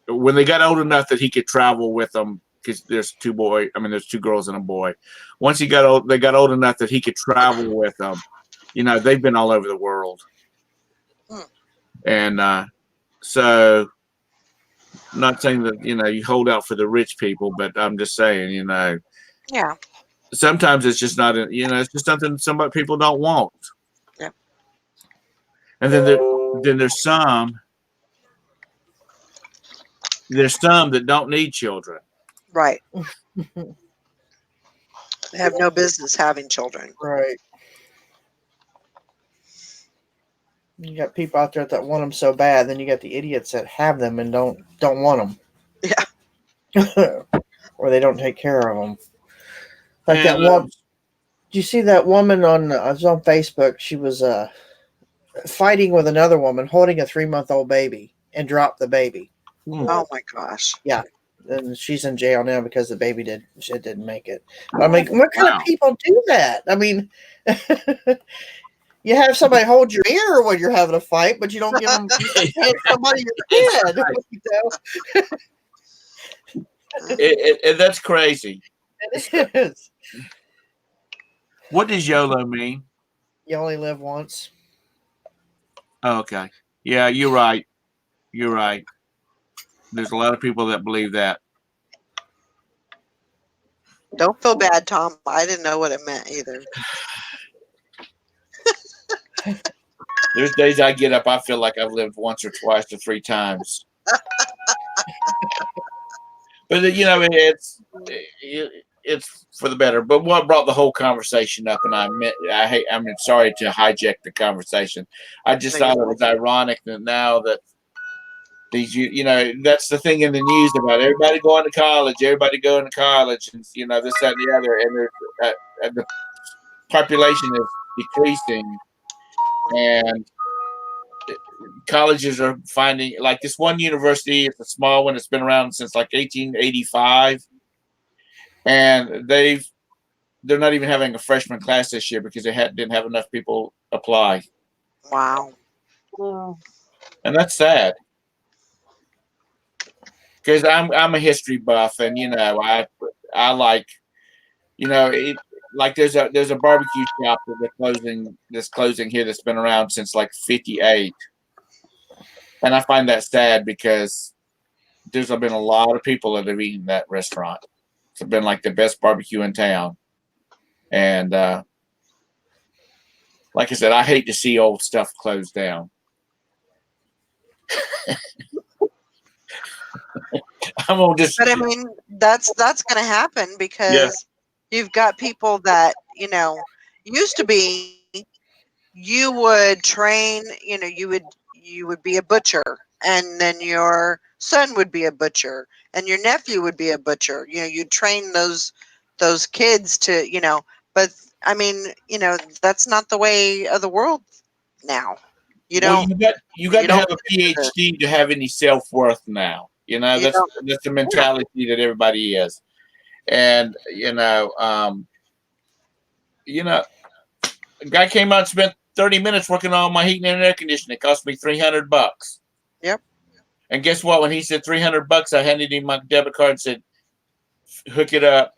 when they got old enough that he could travel with them, because there's two girls and a boy. Once they got old enough that he could travel with them. You know, they've been all over the world. And so, not saying that, you know, you hold out for the rich people, but I'm just saying, you know, Yeah. sometimes it's just not, you know, it's just something some people don't want. Yeah. And then there's some that don't need children. Right. They have no business having children. Right. You got people out there that want them so bad, then you got the idiots that have them and don't want them. Yeah. Or they don't take care of them. Like that one. Did you see that woman on? I was on Facebook. She was fighting with another woman holding a 3-month-old baby and dropped the baby. Oh my gosh. Yeah. And she's in jail now because the baby didn't make it. I mean, what kind of people do that? I mean, you have somebody hold your ear when you're having a fight, but you don't give them somebody your kid. And that's crazy. It is. What does YOLO mean? You only live once. Oh, okay. Yeah, you're right. You're right. There's a lot of people that believe that. Don't feel bad, Tom. I didn't know what it meant either. There's days I get up, I feel like I've lived once or twice or 3 times. But you know, it's for the better. But what brought the whole conversation up, and I'm sorry to hijack the conversation. I just thought it was ironic that now that these, you know, that's the thing in the news about everybody going to college, and you know, this, that, and the other, and the population is decreasing, and colleges are finding, like this one university, it's a small one, it's been around since like 1885, and they're not even having a freshman class this year because they didn't have enough people apply. Wow. And that's sad. Because I'm a history buff, and you know, I like, you know, like there's a barbecue shop that's closing here that's been around since like 58, and I find that sad because there's been a lot of people that have eaten that restaurant. It's been like the best barbecue in town. And like I said, I hate to see old stuff closed down. I'm gonna just. But I mean, that's going to happen because you've got people that, used to be, you would train, you would be a butcher, and then your son would be a butcher, and your nephew would be a butcher. You train those kids to, but I mean, that's not the way of the world now. You Well, don't you got you to have don't a PhD to have any self-worth now. You That's don't- the mentality that everybody is. And a guy came out and spent 30 minutes working on my heating and air conditioning. It cost me $300. Yep. And guess what? When he said $300, I handed him my debit card and said, "Hook it up.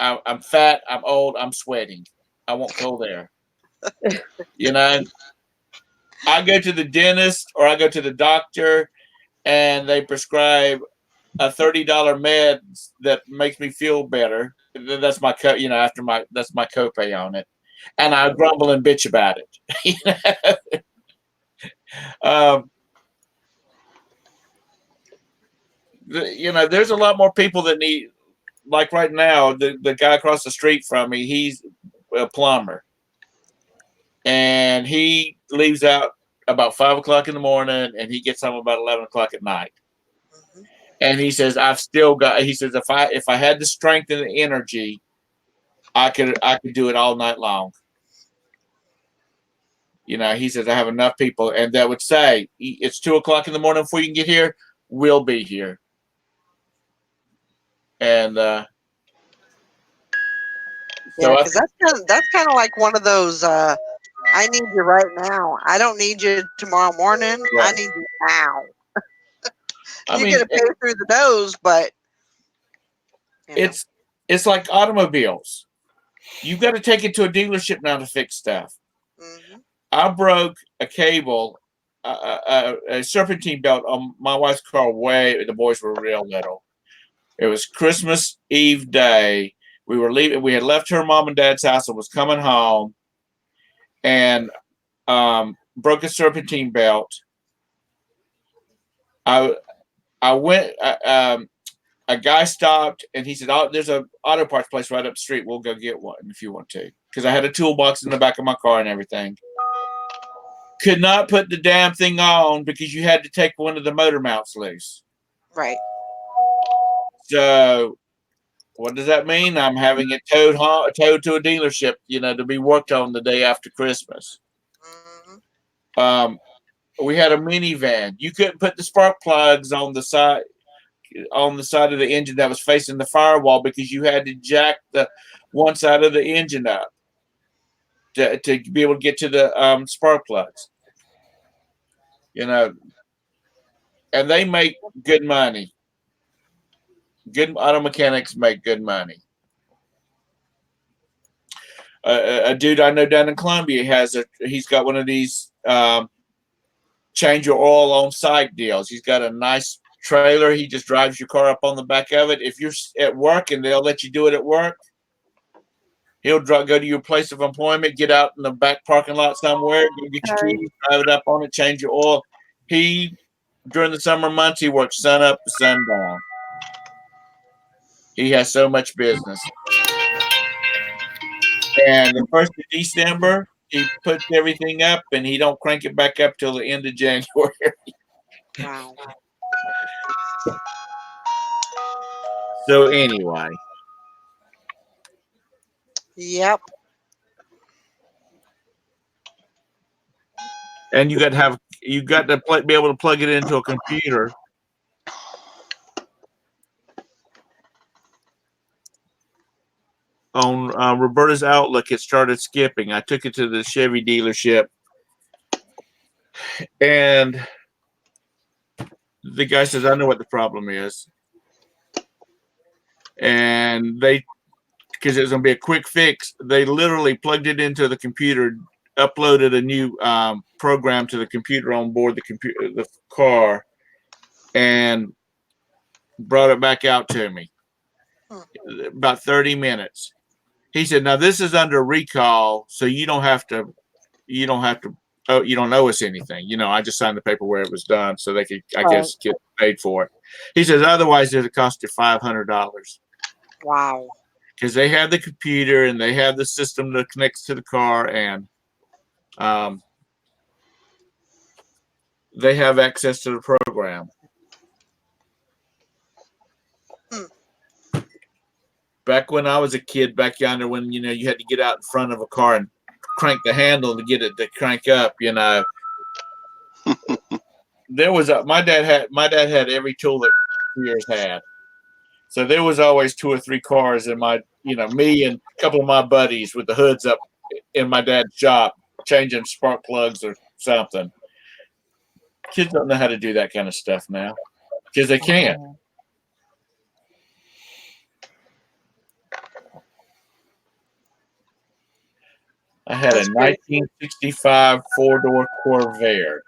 I'm fat. I'm old. I'm sweating. I won't go there." I go to the dentist or I go to the doctor, and they prescribe a $30 med that makes me feel better. That's my that's my copay on it, and I grumble and bitch about it. There's a lot more people that need. Like right now, the guy across the street from me, he's a plumber, and he leaves out about 5 o'clock in the morning, and he gets home about 11 o'clock at night. And he says, "I've still got." He says, "If I had the strength and the energy, I could do it all night long." He says, "I have enough people," and that would say, "It's 2 o'clock in the morning before you can get here. We'll be here." And yeah, because that's kind of like one of those. I need you right now. I don't need you tomorrow morning. I Right. need you now. I You're mean, gonna pay through the nose, but it's like automobiles. You got to take it to a dealership now to fix stuff. Mhm. I broke a cable, a serpentine belt on my wife's car. The boys were real little. It was Christmas Eve day. We were leaving. We had left her mom and dad's house and was coming home, and broke a serpentine belt. I went. A guy stopped and he said, "Oh, there's an auto parts place right up the street. We'll go get one if you want to." Because I had a toolbox in the back of my car and everything. Could not put the damn thing on because you had to take one of the motor mounts loose. Right. So, what does that mean? I'm having it towed to a dealership, to be worked on the day after Christmas. Mhm. We had a minivan. You couldn't put the spark plugs on the side of the engine that was facing the firewall because you had to jack the one side of the engine up to be able to get to the spark plugs. And they make good money. Good auto mechanics make good money. A dude I know down in Columbia he's got one of these change your oil on site deals. He's got a nice trailer. He just drives your car up on the back of it. If you're at work and they'll let you do it at work, he'll go to your place of employment, get out in the back parking lot somewhere, go get your keys, drive it up on it, change your oil. During the summer months, he works sun up to sundown. He has so much business. And the 1st of December, he puts everything up and he don't crank it back up till the end of January. Wow. So anyway. Yep. And you got to be able to plug it into a computer. On Roberta's Outlook, it started skipping. I took it to the Chevy dealership, and the guy says, "I know what the problem is," and because it was going to be a quick fix, they literally plugged it into the computer, uploaded a new program to the computer on board the car, and brought it back out to me. About 30 minutes. He said, "Now this is under recall, so you don't have to, you don't owe us anything. You know, I just signed the paper where it was done, so they could, I guess, get paid for it." He says, "Otherwise, it'll cost you $500 Wow. because they have the computer and they have the system that connects to the car, and they have access to the program." Back when I was a kid, back yonder, when you had to get out in front of a car and crank the handle to get it to crank up, there was my dad had every tool that Sears had, so there was always 2 or 3 cars in my, me and a couple of my buddies with the hoods up in my dad's shop changing spark plugs or something. Kids don't know how to do that kind of stuff now because they can't. I had a 1965 4-door Corvair,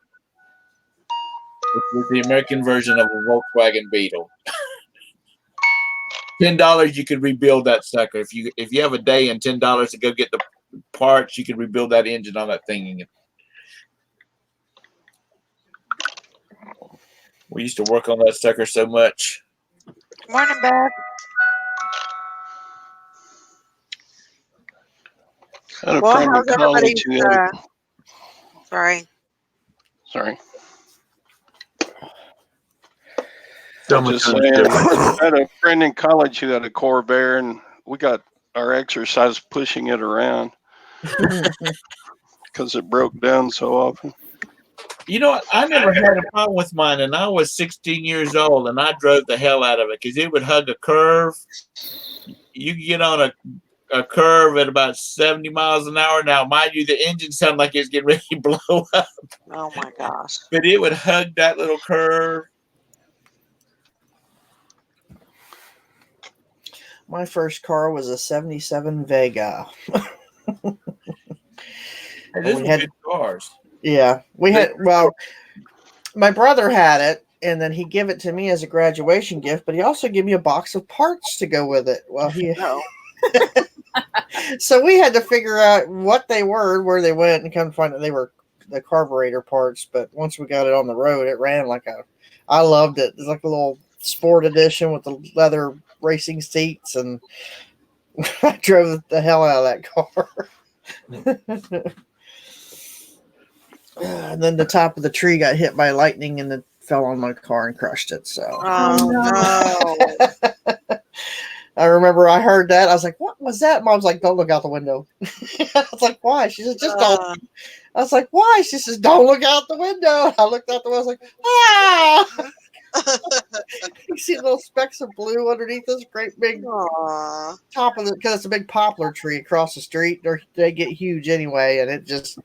which was the American version of a Volkswagen Beetle. $10, you could rebuild that sucker. If you have a day and $10 to go get the parts, you could rebuild that engine on that thing. We used to work on that sucker so much. Morning, Beth. I had a Well, friend in how's college everybody's? who had Sorry. sorry. So I'm much just saying, I had a friend in college who had a Corvair, and we got our exercise pushing it around because it broke down so often. You know what? I never had a problem with mine, and I was 16 years old, and I drove the hell out of it because it would hug a curve. You could get on a curve at about 70 miles an hour. Now, mind you, the engine sounded like it was getting ready to blow up, Oh my gosh. but it would hug that little curve. My first car was a 77 Vega. And those were good cars. Yeah, we had, well, my brother had it, and then he gave it to me as a graduation gift, but he also gave me a box of parts to go with it. Well, so we had to figure out what they were, where they went, and come find out they were the carburetor parts. But once we got it on the road, it ran I loved it. It's like a little sport edition with the leather racing seats, and I drove the hell out of that car. And then the top of the tree got hit by lightning and it fell on my car and crushed it. So no. I remember I heard that. I was like, "What was that?" Mom's like, "Don't look out the window." I was like, "Why?" She said, "Just don't." I was like, "Why?" She says, "Don't look out the window." I looked out the window. I was like, "Ah!" You see little specks of blue underneath this great big top of it, because it's a big poplar tree across the street. They get huge anyway, and it just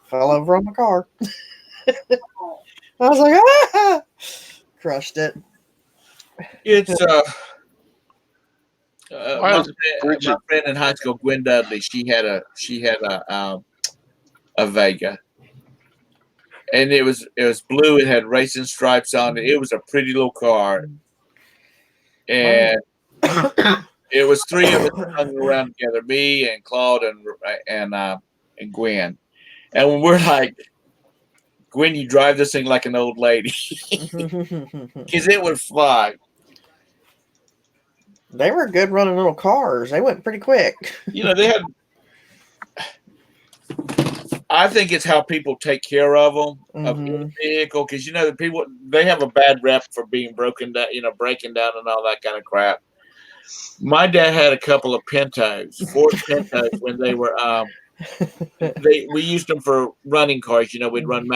fell over on my car. I was like, "Ah!" Crushed it. It's Why my is friend in high school, Gwen Dudley. She had a Vega, and it was blue. It had racing stripes on it. It was a pretty little car, and it was 3 of us hung around together, me and Claude and Gwen. And when we're like, "Gwen, you drive this thing like an old lady," because it would fly. They were good running little cars. They went pretty quick. They had. I think it's how people take care of them, of the vehicle, because the people, they have a bad rep for being broken down, breaking down and all that kind of crap. My dad had a couple of Pintos, Ford Pintos, when they were we used them for running cars. We'd run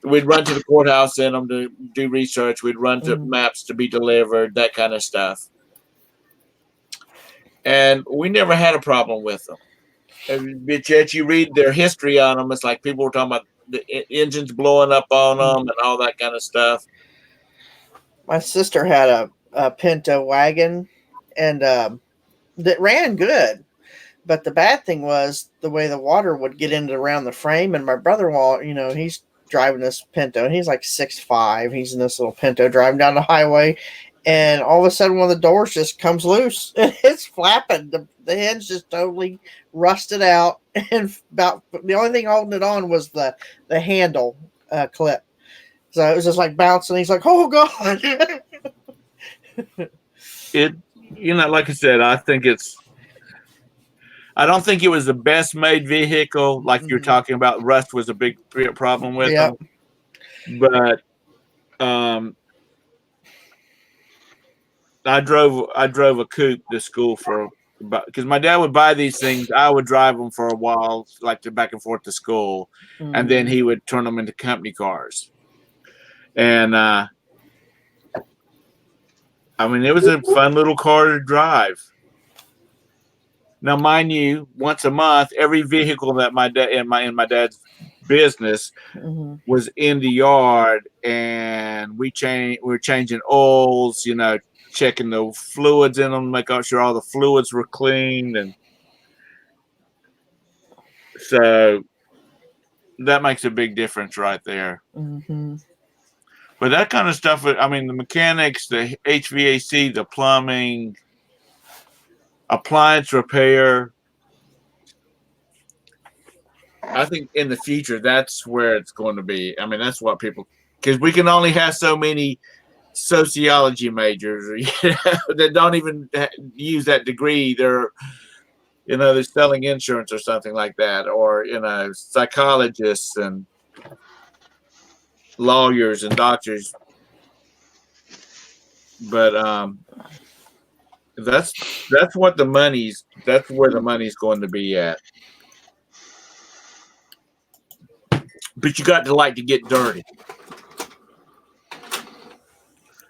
we'd run to the courthouse in them to do research. We'd run to maps to be delivered, that kind of stuff. And we never had a problem with them. But yet you read their history on them, it's like people were talking about the engines blowing up on them and all that kind of stuff. My sister had a Pinto wagon, and that ran good. But the bad thing was the way the water would get into around the frame. And my brother-in-law, he's driving this Pinto, and he's like 6'5". He's in this little Pinto driving down the highway, and all of a sudden one of the doors just comes loose and it's flapping. The hinge just totally rusted out, and about the only thing holding it on was the handle clip. So it was just like bouncing. He's like, "Oh God!" It, like I said, I don't think it was the best made vehicle. Like you're talking about, rust was a big problem with them. But I drove a coupe to school because my dad would buy these things. I would drive them for a while, like to back and forth to school, and then he would turn them into company cars. And I mean, it was a fun little car to drive. Now, mind you, once a month, every vehicle that my dad in my dad's business was in the yard, and we're changing oils, checking the fluids in them, making sure all the fluids were clean, and so that makes a big difference right there. But that kind of stuff, I mean, the mechanics, the HVAC, the plumbing, appliance repair, I think in the future, that's where it's going to be. I mean, that's what people, because we can only have so many sociology majors that don't even use that degree. They're selling insurance or something like that, or, psychologists and lawyers and doctors. But that's where the money's going to be at. But you got to like to get dirty.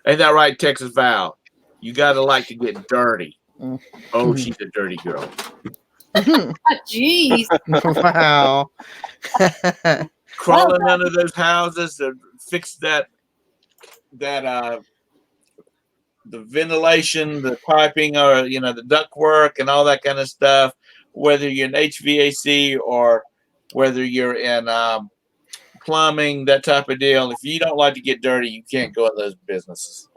Ain't that right, Texas Val? You got to like to get dirty. Oh, she's a dirty girl. Jeez. Wow. Crawling under those houses to fix the ventilation, the piping, or the duct work and all that kind of stuff. Whether you're in HVAC or whether you're in plumbing, that type of deal. If you don't like to get dirty, you can't go in those businesses.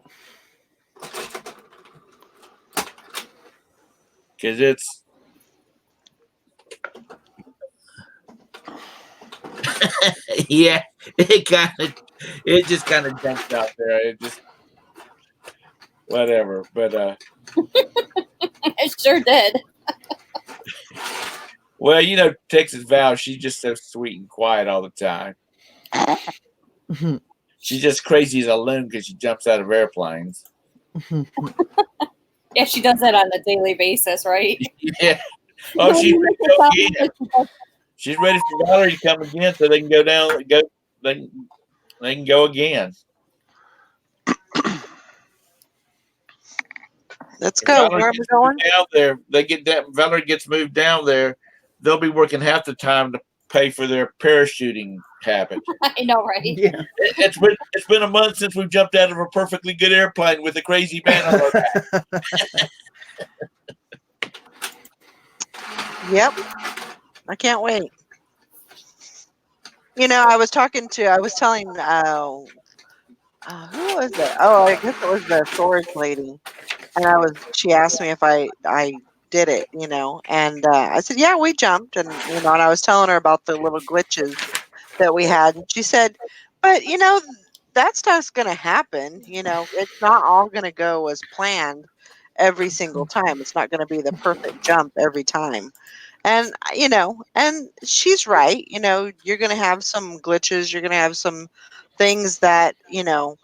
Because it's yeah, it just kind of jumped out there. It just whatever, but It sure did. well, Texas Val, she's just so sweet and quiet all the time. She's just crazy as a loon because she jumps out of airplanes. Yeah, she does that on a daily basis, right? Yeah. Oh, she's ready to go again. She's ready for Valerie to come again so they can go down. They can go again. Let's go. Where are we going? Down there, Valerie gets moved down there. They'll be working half the time to pay for their parachuting habit. I know, right? Yeah. It's been a month since we've jumped out of a perfectly good airplane with a crazy man on our back. Yep. I can't wait. I was telling, who was it? Oh, I guess it was the storage lady. And she asked me if I did it, and I said, yeah, we jumped. And I was telling her about the little glitches that we had. And she said, but, that stuff's going to happen. It's not all going to go as planned every single time. It's not going to be the perfect jump every time. And, and she's right. You're going to have some glitches. You're going to have some things that, that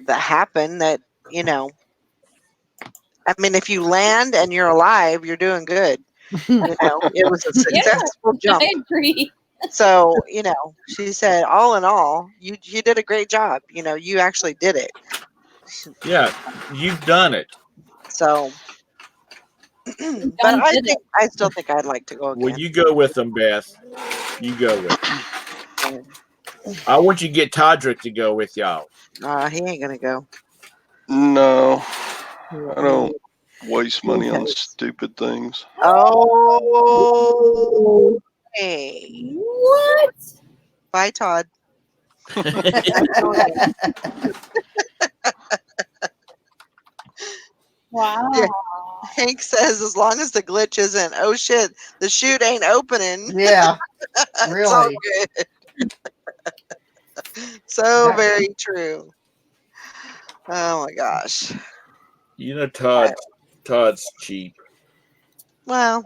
happen that, I mean, if you land and you're alive, you're doing good. It was a successful jump. I agree. So, she said, all in all, you did a great job. You actually did it. Yeah, you've done it. So, but I still think I'd like to go again. Well, you go with them, Beth. You go with them. I want you to get Todrick to go with y'all. He ain't gonna go. No, I don't waste money on stupid things. Oh, hey. What? Bye, Todd. Wow. Yeah. Hank says, as long as the glitch isn't, oh shit, the chute ain't opening. Yeah, It's all really. good. So That- very true. Oh my gosh. You know, Todd's cheap. Well,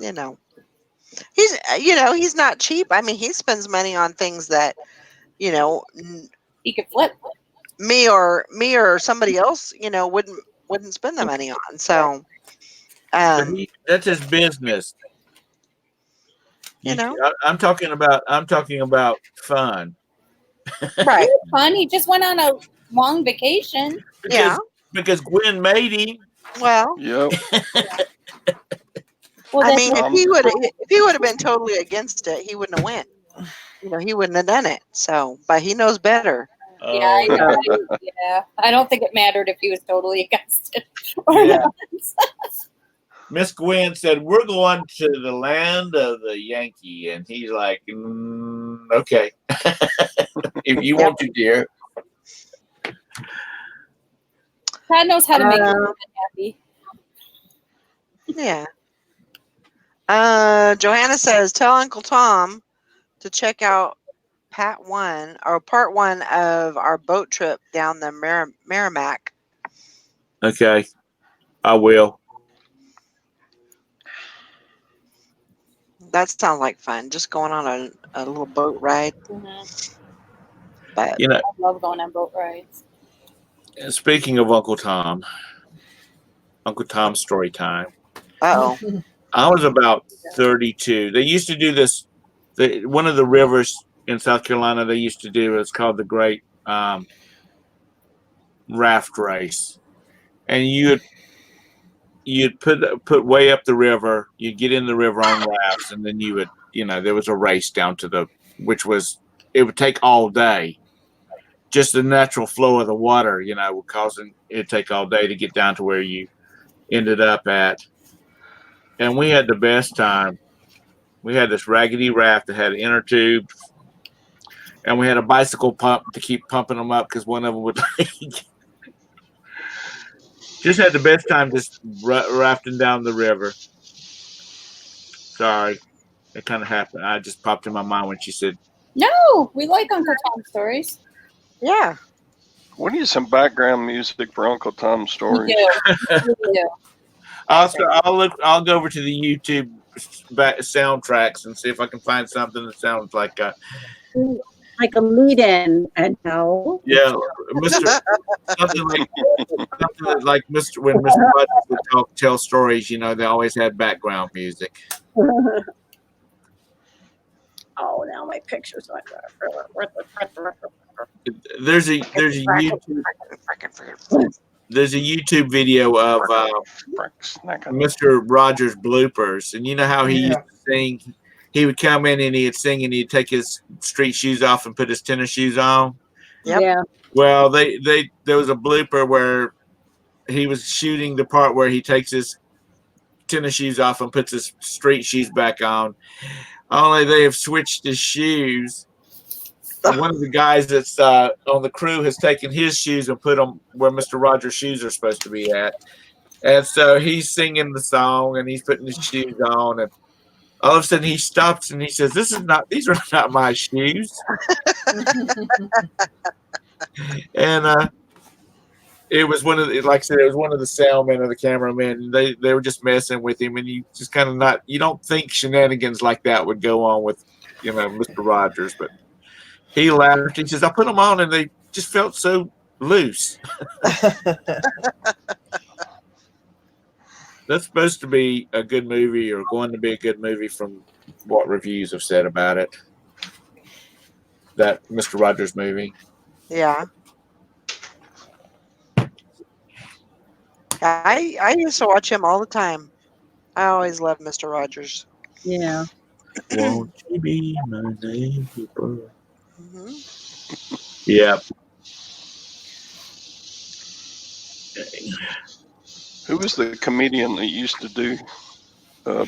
you know, he's not cheap. I mean, he spends money on things that, you know, He could flip. me or somebody else, wouldn't spend the money on. So, But that's his business. I'm talking about fun. right. Fun. He just went on a long vacation. Because Gwen made him. Well, Yep. Well, I then, mean, if he would have been totally against it, he wouldn't have went. He wouldn't have done it. So, but he knows better. yeah, I know. Yeah, I don't think it mattered if he was totally against it or Yeah. not. Miss Gwen said, "We're going to the land of the Yankee," and he's like, "Okay, if you want to, dear." God knows how to make him happy. Yeah. Johanna says, tell Uncle Tom to check out part one of our boat trip down the Merrimack. Okay, I will. That sounds like fun. Just going on a little boat ride. But You know, I love going on boat rides. speaking of Uncle Tom's story time. oh, I was about 32. They used to do this. One of the rivers in South Carolina they used to do. It's called the Great Raft Race, and you'd put way up the river. You'd get in the river on rafts, and then you would, there was a race down to it would take all day. Just the natural flow of the water, would cause it'd take all day to get down to where you ended up at. And we had the best time. We had this raggedy raft that had an inner tube, and we had a bicycle pump to keep pumping them up because one of them would leak. Just had the best time just rafting down the river. Sorry, it kind of happened. I just popped in my mind when she said, No, we like Uncle Tom stories. yeah. We need some background music for Uncle Tom's We stories. do. We do. I'll go over to the YouTube soundtracks and see if I can find something that sounds like Like a lead-in, and no. yeah, Mr. something like Mr. When Mr. Rogers would tell stories, they always had background music. Oh, now my picture's not There's a YouTube video of Mr. Rogers bloopers, and you know how he used to sing. He would come in and he'd sing, and he'd take his street shoes off and put his tennis shoes on. Yep. Yeah. Well, there was a blooper where he was shooting the part where he takes his tennis shoes off and puts his street shoes back on. Only they have switched his shoes. One of the guys that's on the crew has taken his shoes and put them where Mr. Rogers' shoes are supposed to be at. And so he's singing the song and he's putting his shoes on, and all of a sudden he stops and he says, these are not my shoes. And it was like I said, it was one of the soundmen or the cameramen. They were just messing with him, and you just kind of you don't think shenanigans like that would go on with, Mr. Rogers, but he laughed. He says, I put them on and they just felt so loose. That's supposed to be a good movie, or going to be a good movie from what reviews have said about it. That Mr. Rogers movie. Yeah. I used to watch him all the time. I always loved Mr. Rogers. Yeah. Won't you be my neighbor? Mm-hmm. Yeah. Who was the comedian that used to do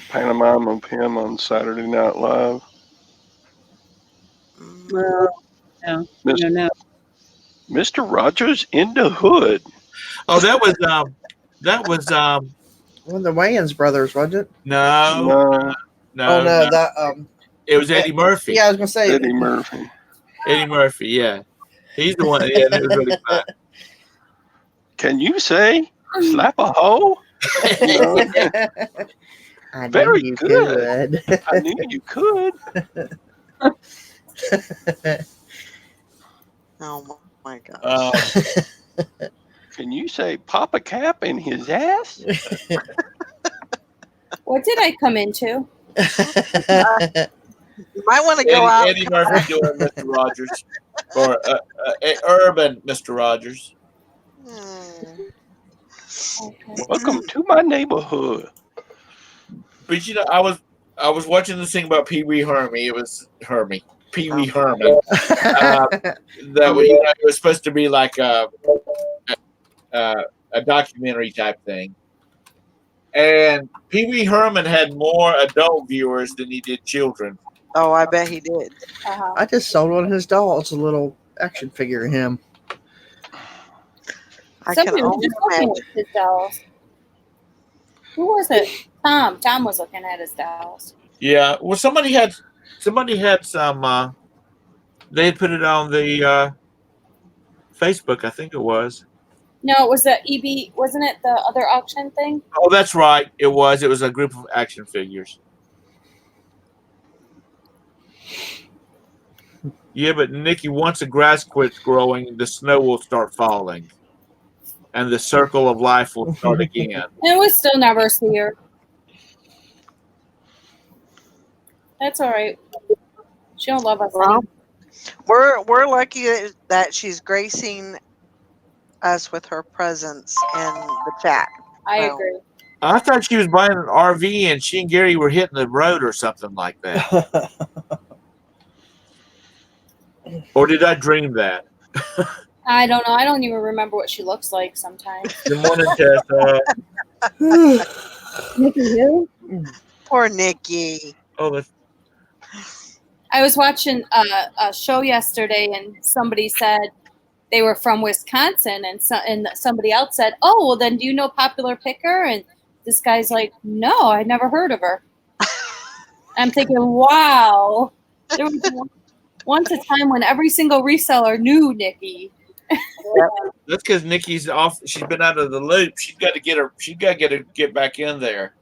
pantomime of him on Saturday Night Live? Well, no, I don't know. Mr. Rogers in the Hood. Oh, that was One of the Wayans brothers, wasn't it? no, Oh no, no. that It was Eddie Murphy. yeah, I was gonna say Eddie Murphy. Eddie Murphy, yeah. He's the one. Yeah, it was really fun. Can you say slap a hoe? You know, I knew Very you good. could. I knew you could. Oh my gosh. Can you say pop a cap in his ass? What did I come into? You might want to go out. Eddie Murphy doing Mr. Rogers, or urban Mr. Rogers. Hmm. Okay. Welcome to my neighborhood. But you know, I was watching this thing about Pee Wee Herman. It was Pee Wee Herman. That was, it was supposed to be like a documentary type thing. And Pee Wee Herman had more adult viewers than he did children. Oh, I bet he did. Uh-huh. I just sold one of his dolls, a little action figure of him. I Somebody can was only just looking imagine. at his dolls. Who was it? Tom. Tom was looking at his dolls. Yeah. Well, somebody had some. They had put it on the Facebook, I think it was. No, it was the EB. Wasn't it the other auction thing? Oh, that's right. It was. It was a group of action figures. Yeah, but Nikki, once the grass quits growing, the snow will start falling, and the circle of life will start again. And we still never see her. That's all right. She don't love us Well, anymore. we're lucky that she's gracing us with her presence in the chat. I well. agree. I thought she was buying an RV, and she and Gary were hitting the road or something like that. Or did I dream that? I don't know. I don't even remember what she looks like sometimes. Good morning, Tessa. Nikki, who? Poor Nikki. Oh, that's I was watching a show yesterday, and somebody said they were from Wisconsin, and somebody else said, "Oh, well, then do you know Popular Picker?" And this guy's like, "No, I never heard of her." I'm thinking, wow, there was once a time when every single reseller knew Nikki. that's because Nikki's off. She's been out of the loop. She's got to get her. She's got to get back in there.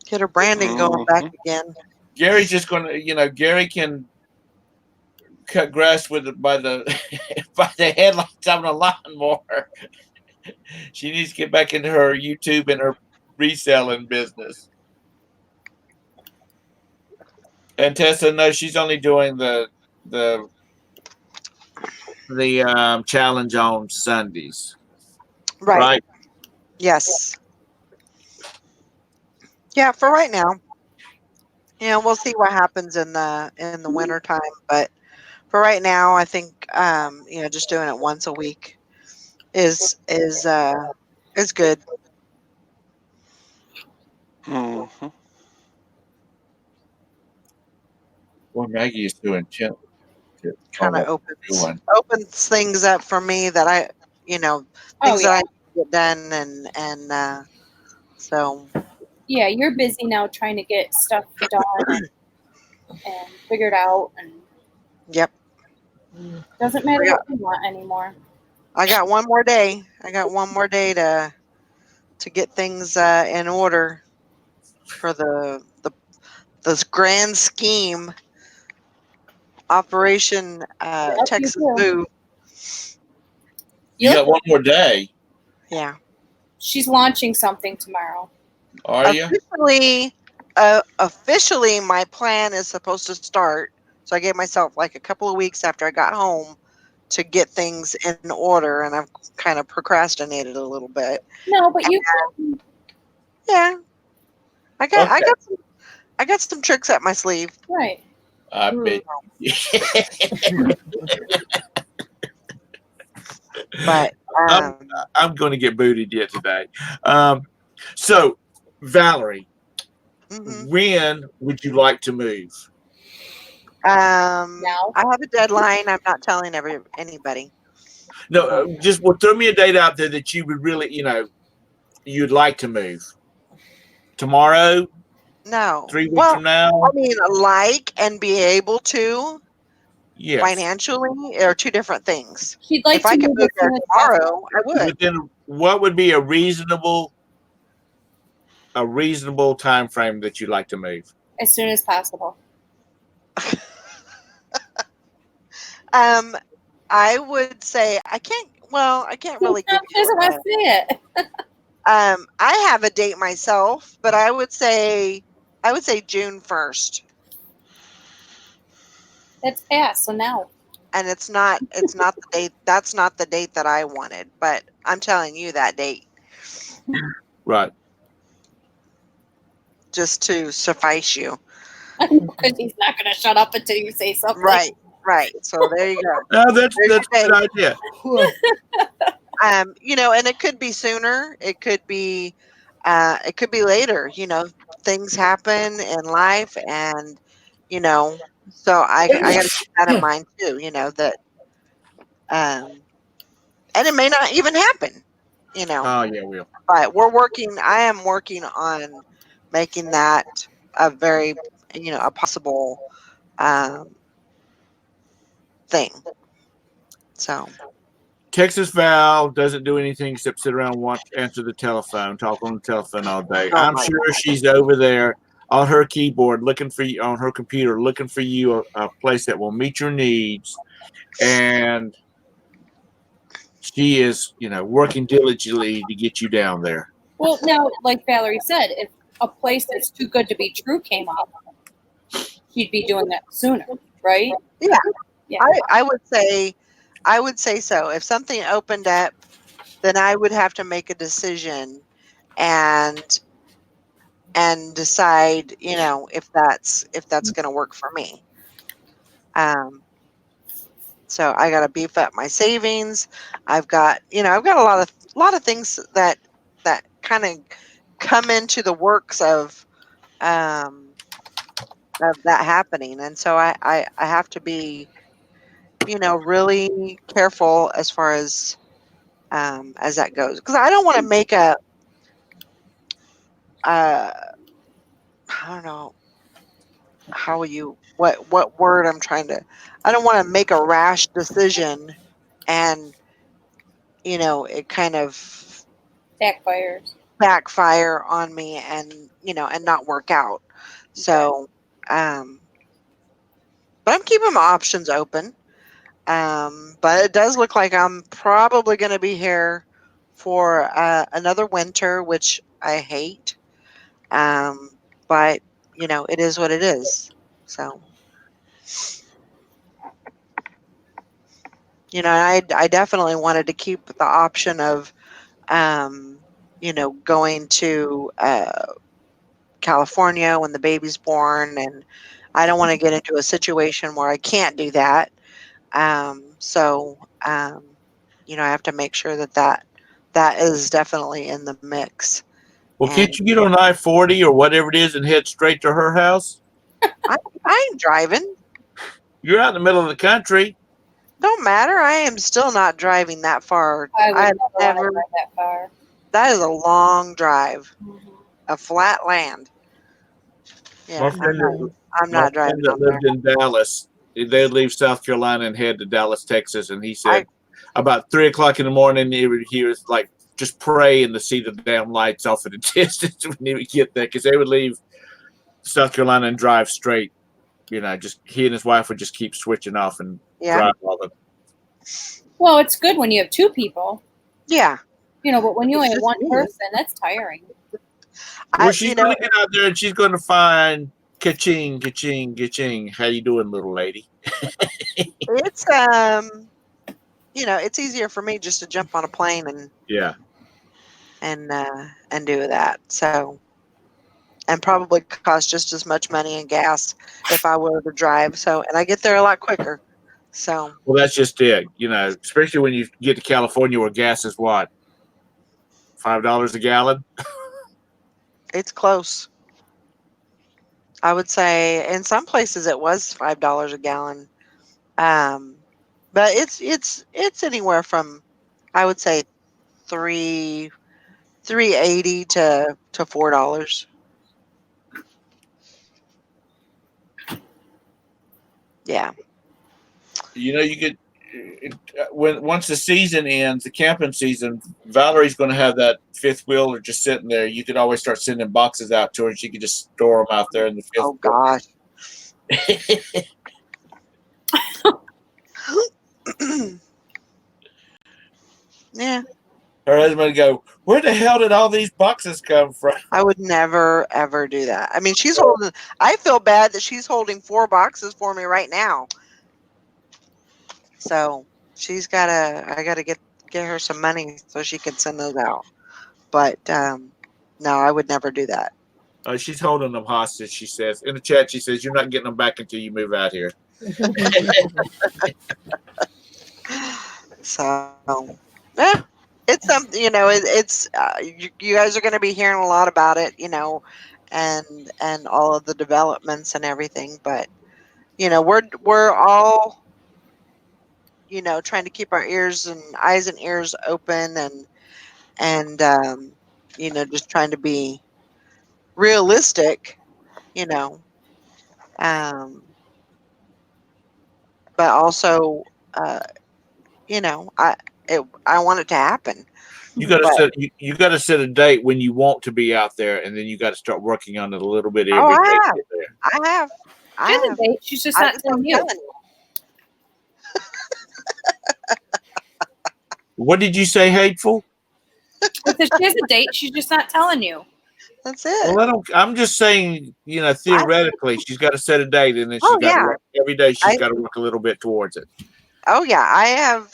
Get her branding going back again. Gary's just going to, Gary can cut grass with it by the by the headlights on a lawnmower. She needs to get back into her YouTube and her reselling business. And Tessa, no, she's only doing the challenge on Sundays, Right. Yes. Yeah, for right now. We'll see what happens in the winter time, but for right now, I think just doing it once a week is good. Mm-hmm. Well, Maggie is doing chip. Kind of opens things up for me that I things that I get done and so Yeah, you're busy now trying to get stuff done and figured out, and yep. doesn't matter what you want anymore. I got one more day. To get things in order for this grand scheme Operation Texas Move. You got one more day. Yeah. She's launching something tomorrow. Are you? Officially, my plan is supposed to start. So I gave myself like a couple of weeks after I got home to get things in order, and I've kind of procrastinated a little bit. No, but you. Yeah. I got some tricks up my sleeve. Right. I bet. But I'm going to get booted yet today. So, Valerie, when would you like to move? Now? I have a deadline. I'm not telling anybody. No, just throw me a date out there that you would really, you'd like to move. Tomorrow, No. 3 weeks Well, from now. I mean, like and be able to Yes. financially are two different things. She'd like If I to could move move as there soon as possible. tomorrow, I would. Within what would be a reasonable time frame that you'd like to move? As soon as possible. I would say I can't. Well, I can't really give She doesn't want to say it. I have a date myself, but I would say June 1st. It's past, so now. And it's not the date. That's not the date that I wanted, but I'm telling you that date Right. just to suffice you. Because he's not going to shut up until you say something. Right. So there you go. No, that's There's a your good idea. And it could be sooner. It could be later. Things happen in life, and so I got to keep that in mind too. That, and it may not even happen. Oh yeah, will. But I am working on making that a very, a possible thing. So Texas Val doesn't do anything except sit around, answer the telephone, talk on the telephone all day. Oh I'm my sure God. she's over there on her keyboard looking for you, on her computer looking for you a place that will meet your needs, and she is, working diligently to get you down there. Well, now, like Valerie said, if a place that's too good to be true came up, she'd be doing that sooner, right? Yeah. Yeah. I would say so. If something opened up, then I would have to make a decision and decide, if that's going to work for me. So I got to beef up my savings. I've got a lot of things that kind of come into the works of that happening, and so I have to be really careful as far as that goes, because I don't want to make I don't know what word I'm trying to. I don't want to make a rash decision, and it kind of Backfires. backfire on me, and and not work out. So, but I'm keeping my options open. But it does look like I'm probably going to be here for another winter, which I hate. But it is what it is. So, I definitely wanted to keep the option of, going to California when the baby's born, and I don't want to get into a situation where I can't do that. So, I have to make sure that is definitely in the mix. Well, can't And you get on I-40 or whatever it is and head straight to her house? I ain't driving. You're out in the middle of the country. Don't matter. I am still not driving that far. I would I've never never. want to drive that far. That is a long drive, Mhm. a flat land. Yeah, My friend I'm not driving that on there. lived in Dallas, they'd leave South Carolina and head to Dallas, Texas, and he said about 3 o'clock in the morning he was like just praying to see the damn lights off in the distance when he would get there, because they would leave South Carolina and drive straight. Just he and his wife would just keep switching off and Yeah, drive all the. Well, it's good when you have two people, yeah. but when you only It's have just one me. person, that's tiring. Well, she's going to get out there and she's going to find ka-ching, ka-ching, ka-ching. How you doing, little lady? It's it's easier for me just to jump on a plane and Yeah. and do that. So, and probably cost just as much money in gas if I were to drive. So, and I get there a lot quicker. So, Well, that's just it. Especially when you get to California where gas is what? $5 a gallon? it's close. I would say in some places it was $5 a gallon. But it's anywhere from, I would say, 380 to $4. Yeah. You know, you could when once the season ends, the camping season, Valerie's going to have that fifth wheeler just sitting there. You could always start sending boxes out to her, and she could just store them out there in the fifth. Oh gosh. Yeah. Her husband would go, "Where the hell did all these boxes come from?" I would never ever do that. I mean, she's holding. I feel bad that she's holding 4 boxes for me right now. So she's gotta. I gotta get her some money so she can send those out. But no, I would never do that. She's holding them hostage. She says in the chat. She says, "You're not getting them back until you move out here." So, it's something, it's you guys are going to be hearing a lot about it, and all of the developments and everything. But we're all trying to keep our ears and eyes and ears open, and just trying to be realistic, you know, um, but also, uh, I want it to happen. You got to But set you got to set a date when you want to be out there, and then you got to start working on it a little bit every oh, day. I to have, get there. I have, I She has a have. date. She's just I not just telling don't you. tell anyone. What did you say, hateful? I said she has a date. She's just not telling you. That's it. Well, I'm just saying, theoretically, she's got to set a date, and then she's Oh, got to yeah. work every day. She's I got to work a little bit towards it. Oh yeah, I have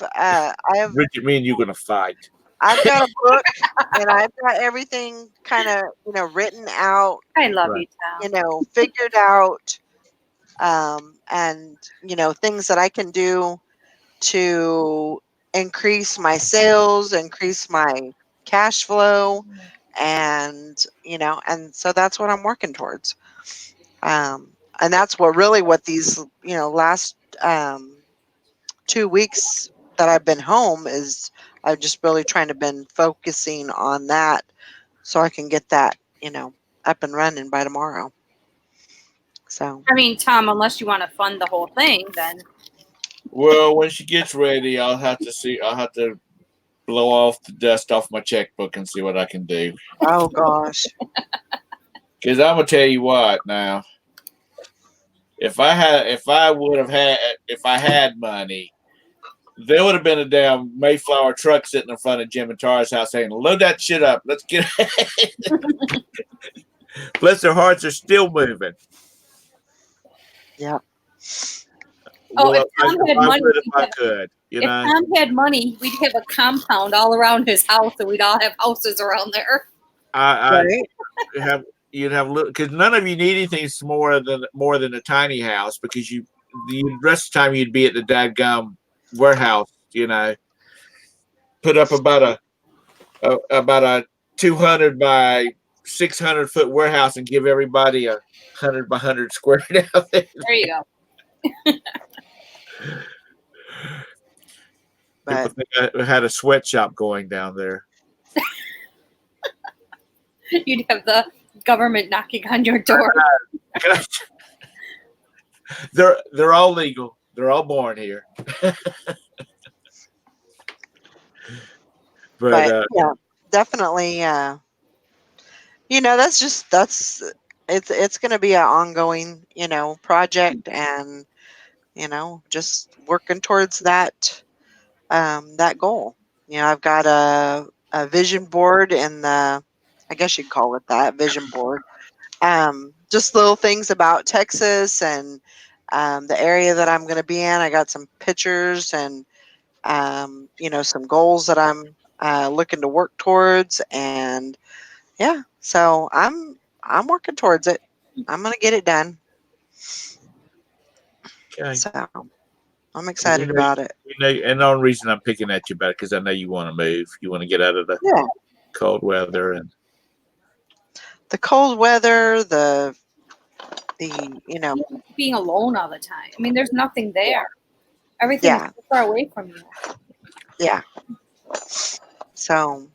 Bridget, me and you going to fight. I've got a book, and I've got everything kind of written out, I love Right. you, Tom. figured out, and things that I can do to increase my sales, increase my cash flow, and and so that's what I'm working towards. And that's what these last 2 weeks that I've been home is I've just really trying to been focusing on that so I can get that up and running by tomorrow. So I mean, Tom, unless you want to fund the whole thing, then Well, when she gets ready, I'll have to blow off the dust off my checkbook and see what I can do. oh gosh, Because I'm gonna tell you what now. If I had money, there would have been a damn Mayflower truck sitting in front of Jim and Tara's house saying, "Load that shit up. Let's get." Bless their hearts, are still moving. yeah. Oh, if Tom had I money, would if he'd I have- could. if Tom had money, we'd have a compound all around his house, and we'd all have houses around there. I Right? you'd have because none of you need anything more than a tiny house because the rest of the time you'd be at the dadgum warehouse, put up about a 200 by 600 foot warehouse and give everybody a 100 by 100 square down there. There you go. People But think I had a sweatshop going down there. You'd have the government knocking on your door. They're all legal. They're all born here. But yeah, definitely. It's going to be an ongoing project, and just working towards that goal. I've got a vision board in the, I guess you'd call it that, vision board. Just little things about Texas and the area that I'm going to be in. I got some pictures and some goals that I'm looking to work towards, and yeah, so I'm working towards it. I'm going to get it done. okay. So I'm excited about it. And the only reason I'm picking at you about it because I know you want to move. You want to get out of the Yeah. cold weather and The cold weather, Being alone all the time. I mean, there's nothing there. Everything's Yeah. so far away from you. Yeah. So,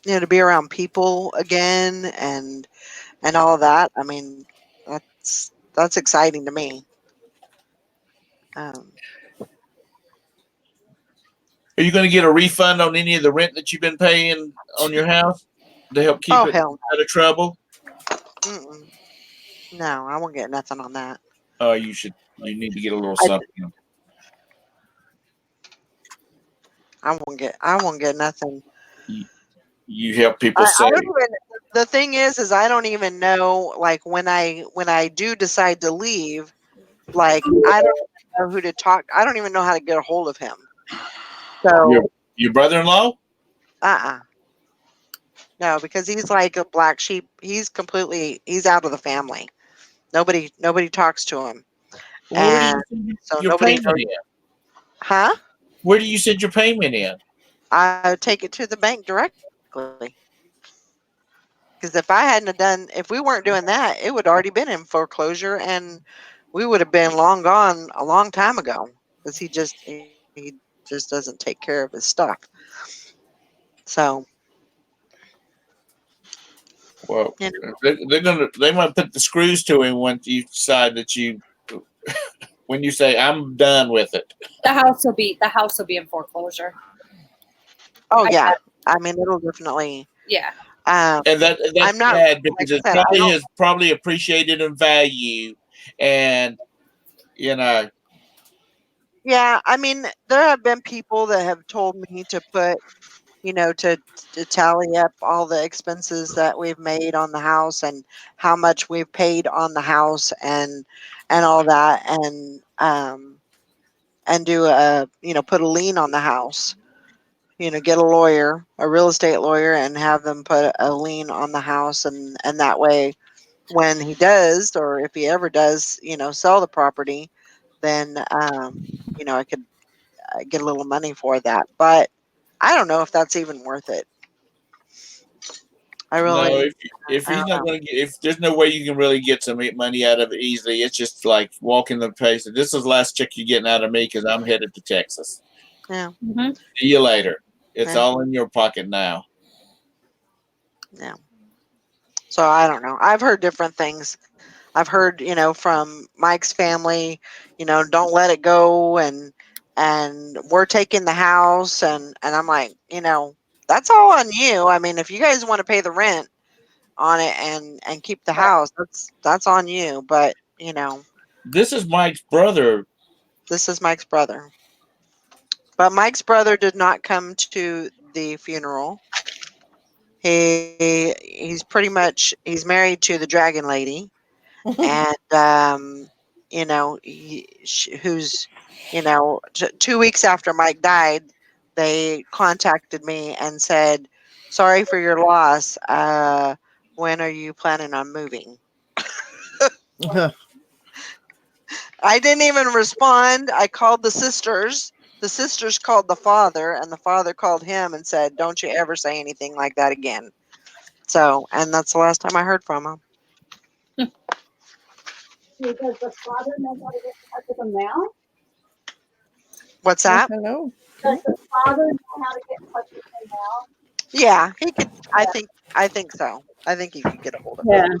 to be around people again and all that, I mean, that's exciting to me. Are you going to get a refund on any of the rent that you've been paying on your house to help keep Oh, it hell out of trouble? Mm-mm. No, I won't get nothing on that. Oh, you need to get a little I- something. I won't get nothing. You help people I save. don't even. The thing is I don't even know. Like when I do decide to leave, like I don't even know who to talk. I don't even know how to get a hold of him. So, Your brother-in-law? No, because he's like a black sheep. He's out of the family. Nobody talks to him. Where do And you send so your nobody payment knows. in? Huh? Where do you send your payment in? I take it to the bank directly. Because if we weren't doing that, it would already been in foreclosure, and we would have been long gone a long time ago. Because he just doesn't take care of his stuff. So, Well, they might put the screws to him once you decide that when you say I'm done with it. The house will be in foreclosure. oh yeah, I mean it'll definitely. Yeah. And that's I'm not, sad because like I it said, probably is probably appreciated in value, and Yeah, I mean, there have been people that have told me to put, to tally up all the expenses that we've made on the house and how much we've paid on the house and all that and do put a lien on the house. Get a lawyer, a real estate lawyer, and have them put a lien on the house, and that way, when he does, or if he ever does, sell the property, then I could get a little money for that. But I don't know if that's even worth it. I really, no, if I he's don't not know. going to get, if there's no way you can really get some money out of it easily, it's just like walking the pace. This is the last check you're getting out of me because I'm headed to Texas. Yeah. Mm-hmm. See you later. It's Yeah. all in your pocket now. Yeah. So I don't know. I've heard different things. I've heard, from Mike's family, don't let it go, and we're taking the house, and I'm like, that's all on you. I mean, if you guys want to pay the rent on it and keep the house, that's on you. But This is Mike's brother. this is Mike's brother. But Mike's brother did not come to the funeral. He's pretty much he's married to the dragon lady, and who's 2 weeks after Mike died, they contacted me and said, "Sorry for your loss. When are you planning on moving?" I didn't even respond. I called the sisters. The sisters called the father, and the father called him and said, "Don't you ever say anything like that again." So, and that's the last time I heard from him. Does the father know how to get in touch with them now? What's that? Hello. Does the father know how to get in touch with them now? Yeah, he could. I think so. I think he could get a hold of Yeah. him.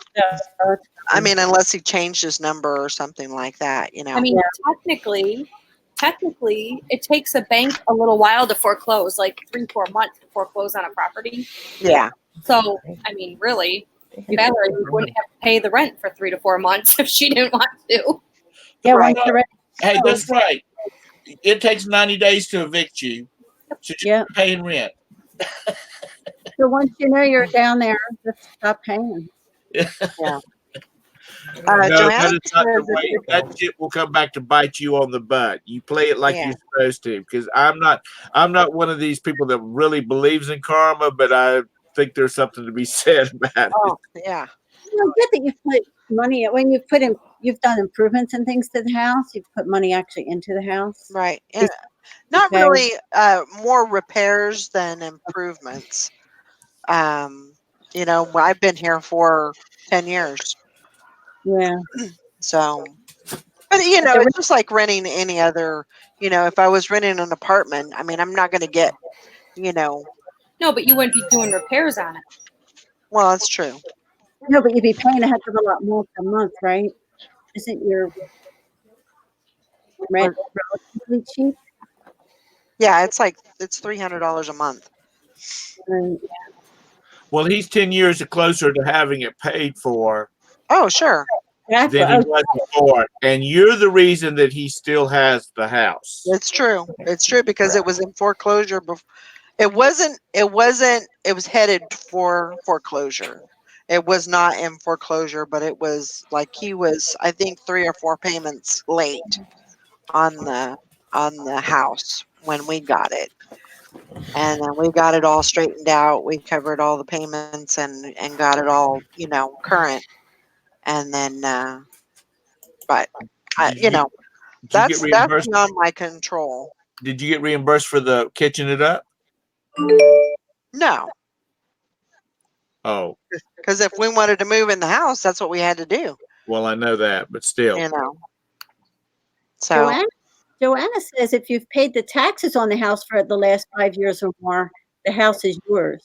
I mean, unless he changed his number or something like that, I mean, technically, it takes a bank a little while to foreclose, like 3-4 months to foreclose on a property. Yeah. So, I mean, really, Valerie wouldn't have to pay the rent for 3 to 4 months if she didn't want to. Yeah, Right. once the rent Hey, that's right. It takes 90 days to evict you. So you're Yeah. paying rent. So once you know you're down there, just stop paying. No, Joanna that is not the said that way. That shit will come back to bite you on the butt. You play it like Yeah. you're supposed to. Because I'm not one of these people that really believes in karma, but I think there's something to be said about it. Oh, yeah. I get that you put money when you've done improvements and things to the house. You've put money actually into the house. Right. And not Okay. really more repairs than improvements. I've been here for 10 years. Yeah. So, but you know, the it's just like renting any other, you know, if I was renting an apartment, I mean, I'm not going to get, you know, No, but you wouldn't be doing repairs on it. well, that's true. No, but you'd be paying a heck of a lot more per month, right? Isn't your rent relatively cheap? Yeah, it's $300 a month. Right. Well, he's 10 years closer to having it paid for Oh, sure. That's than what he I was, was before. And you're the reason that he still has the house. It's true. It's true because it was in foreclosure before. It wasn't, it was headed for foreclosure. It was not in foreclosure, but it was like he was, I think, 3 or 4 payments late on the house when we got it. And then we got it all straightened out. We covered all the payments and got it all, you know, current. And then but I, Did you you, know, did you get that's reimbursed? beyond my control. Did you get reimbursed for the kitchen it up? No, Oh, because if we wanted to move in the house, that's what we had to do, well, I know that, but still. you know. So Joanna says if you've paid the taxes on the house for the last 5 years or more, the house is yours.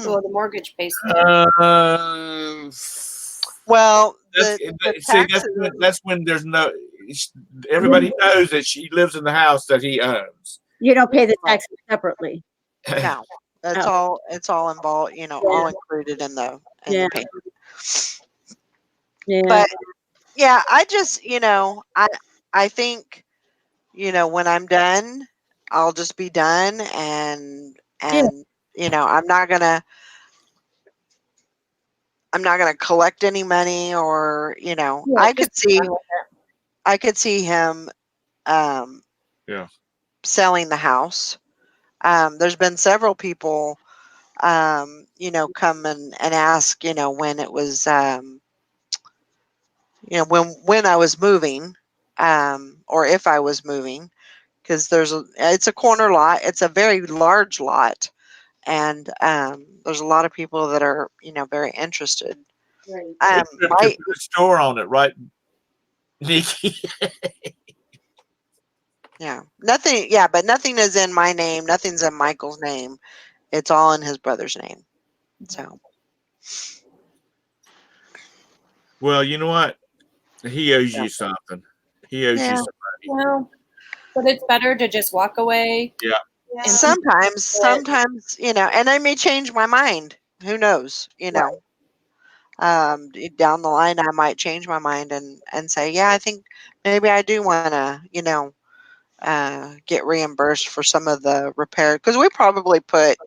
Or the mortgage pays. well, That's, the see, taxes. that's when there's no. Everybody knows that she lives in the house that he owns. You don't pay the taxes separately. No, Oh. it's all involved, you know, Yeah. all included in the Yeah. payment. Yeah. But yeah, I just, you know, I think, you know, when I'm done, I'll just be done and you know, I'm not gonna collect any money or, you know, Yeah, I just could see him um Yeah. selling the house. There's been several people you know, come and ask, you know, when it was you know, when I was moving, or if I was moving, because it's a corner lot. It's a very large lot, and there's a lot of people that are, you know, very interested. right. Um, They my put a store on it, right, Nikki? yeah, nothing. Yeah, but nothing is in my name. Nothing's in Michael's name. It's all in his brother's name. So Well, you know what? He owes yeah, you something. He owes you yeah. something. Well, but it's better to just walk away. Yeah. And Sometimes, you know, and I may change my mind. Who knows? You know, down the line, I might change my mind and say, yeah, I think maybe I do want to, you know, get reimbursed for some of the repair because we probably put,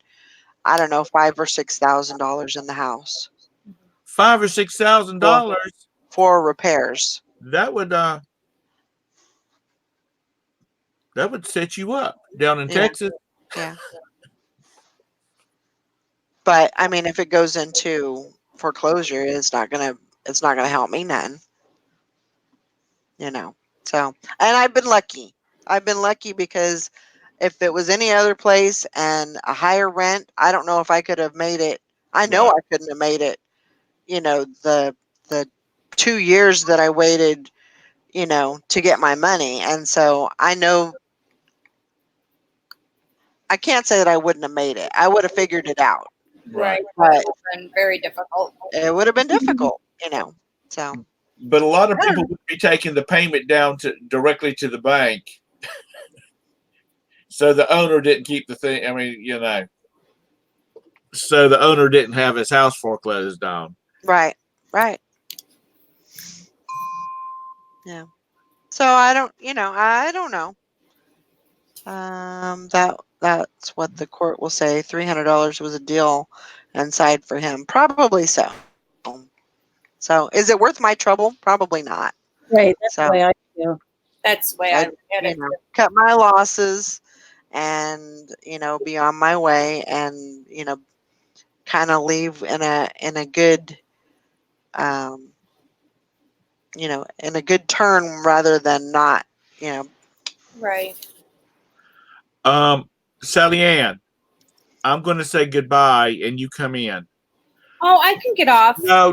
I don't know, $5,000 or $6,000 in the house $5,000 or $6,000. for repairs. That would set you up down in Yeah, Texas. yeah. But I mean, if it goes into foreclosure, it's not gonna help me none, you know. So, and I've been lucky. I've been lucky because if it was any other place and a higher rent, I don't know if I could have made it. I know Right. I couldn't have made it, you know, the 2 years that I waited, you know, to get my money. And so I know I can't say that I wouldn't have made it. I would have figured it out, right, but it's been very difficult. it would have been difficult, you know. So, But a lot of people would be taking the payment down directly to the bank. So the owner didn't keep the thing. I mean, you know, so the owner didn't have his house foreclosed on. right, right. Yeah. So I don't, you know, I don't know. That's what the court will say. $300 was a deal inside for him. Probably so. So is it worth my trouble? Probably not. Right. That's the So way I feel. That's the way I I, look at you it. know, cut my losses and, you know, be on my way and, you know, kind of leave in a good, um, you know, in a good turn rather than not, you know. Right. Sally Ann, I'm going to say goodbye and you come in. Oh, I can get off. No.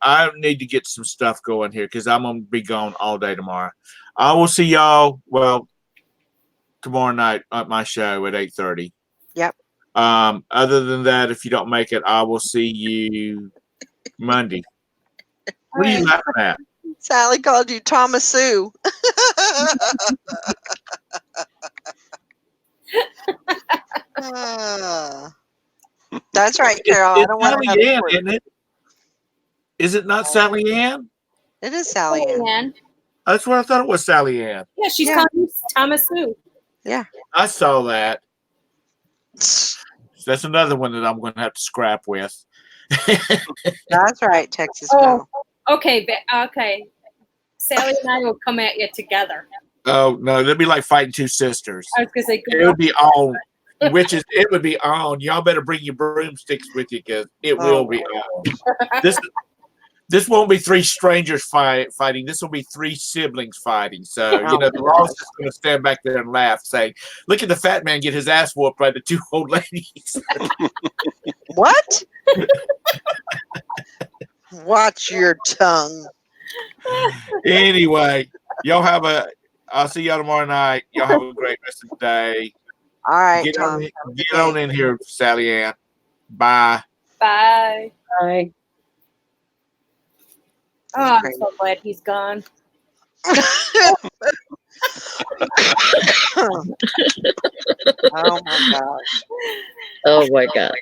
I need to get some stuff going here because I'm gonna be gone all day tomorrow. I will see y'all. Well, tomorrow night at my show at 8:30. Yep. Other than that, if you don't make it, I will see you Monday. What are you laughing at? Sally called you Thomas Sue. That's right, Carol. I It's don't want Sally another Ann, word. isn't it? Is it not Sally Ann? It is Sally Ann. Ann. That's what I thought it was, Sally Ann. Yeah, she's Yeah. calling you Thomas Sue. I saw that. That's another one that I'm going to have to scrap with. That's right, Texas Oh. girl. Okay, okay. Sally and I will come at you together. Oh no, that'd be like fighting two sisters. I was gonna say, It would be on. Witches, it would be on. Y'all better bring your broomsticks with you because it will be on. This won't be three strangers fighting. This will be three siblings fighting. So, Oh, the law's just going to stand back there and laugh, saying, look at the fat man get his ass whooped by the two old ladies. What? Watch your tongue. Anyway, I'll see y'all tomorrow night. Y'all have a great rest of the day. All right, Get Tom. on in here, Sally Ann. Bye. bye. Bye. Oh, I'm so glad he's gone. Oh my gosh. Oh my God.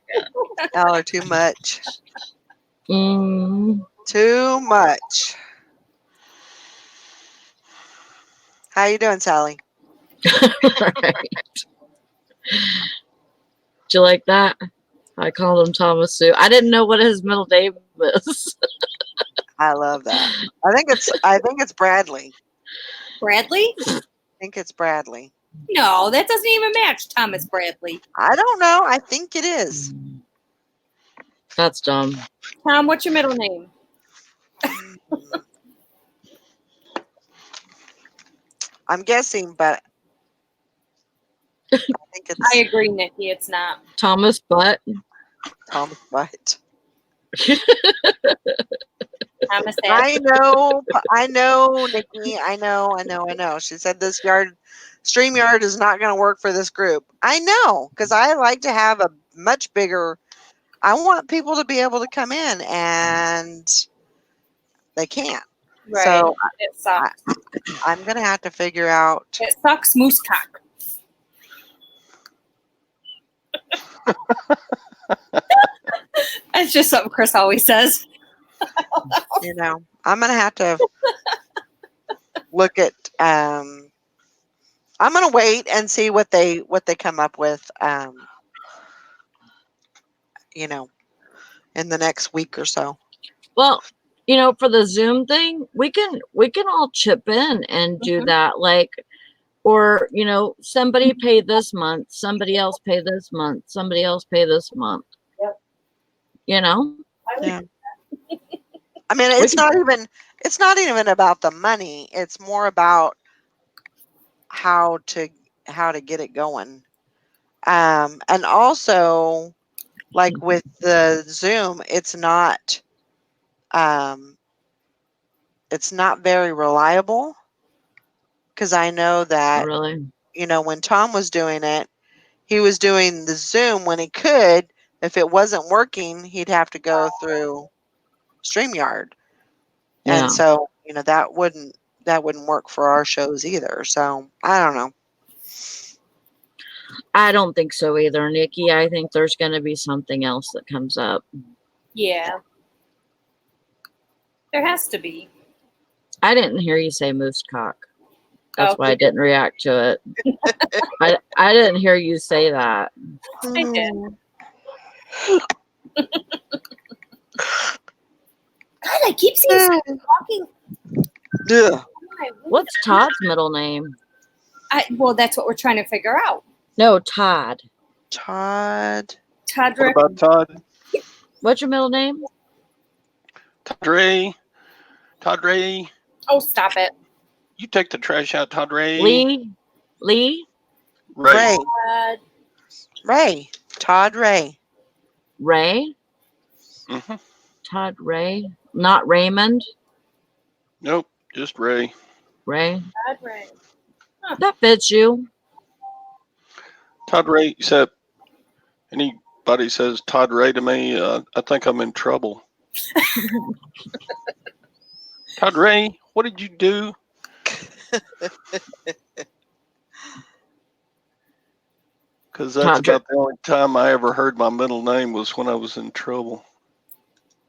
Y'all are too much. Mm. Too much. How you doing, Sally? Right. Do you like that? I called him Thomas Sue. I didn't know what his middle name was. I love that. I think it's Bradley. Bradley? I think it's Bradley. No, that doesn't even match Thomas Bradley. I don't know. I think it is. That's dumb. Tom, what's your middle name? I'm guessing, but I think it's I agree, Nikki. It's not. Thomas Butt. Thomas Butt. Thomas I know, Nikki. I know. She said this StreamYard is not going to work for this group. I know, because I like to have a much bigger. I want people to be able to come in, and they can't. Right. So it sucks. I'm going to have to figure out. It sucks, Moosecock. That's just something Chris always says. I'm going to have to look at. I'm going to wait and see what they come up with. In the next week or so. Well, for the Zoom thing, we can all chip in and do that. Like, or somebody pay this month, somebody else pay this month, somebody else pay this month. Yep. Yeah. I mean, it's not even about the money. It's more about how to get it going. And also, like with the Zoom, it's not very reliable, because I know that Really? when Tom was doing it, he was doing the Zoom when he could. If it wasn't working, he'd have to go through StreamYard. Yeah. And so, that wouldn't work for our shows either. So I don't know. I don't think so either, Nikki. I think there's going to be something else that comes up. Yeah. There has to be. I didn't hear you say moose cock. That's why I Okay. didn't react to it. I didn't hear you say that. I did. God, I keep seeing someone talking. Yeah. What's Todd's middle name? Well, that's what we're trying to figure out. No, Todd. Todd. What Todrick. about Todd? What's your middle name? Todd Ray. Todd Ray. Oh, stop it. You take the trash out, Todd Ray. Lee? Ray. Uh, Ray. Todd Ray. Ray? Mm-hmm. Todd Ray, not Raymond. Nope, just Ray. Ray. Bad Ray. That fits you. Todd Ray, except anybody says Todd Ray to me, I think I'm in trouble. Todd Ray, what did you do? Because that's Todd Ray. about the only time I ever heard my middle name was when I was in trouble.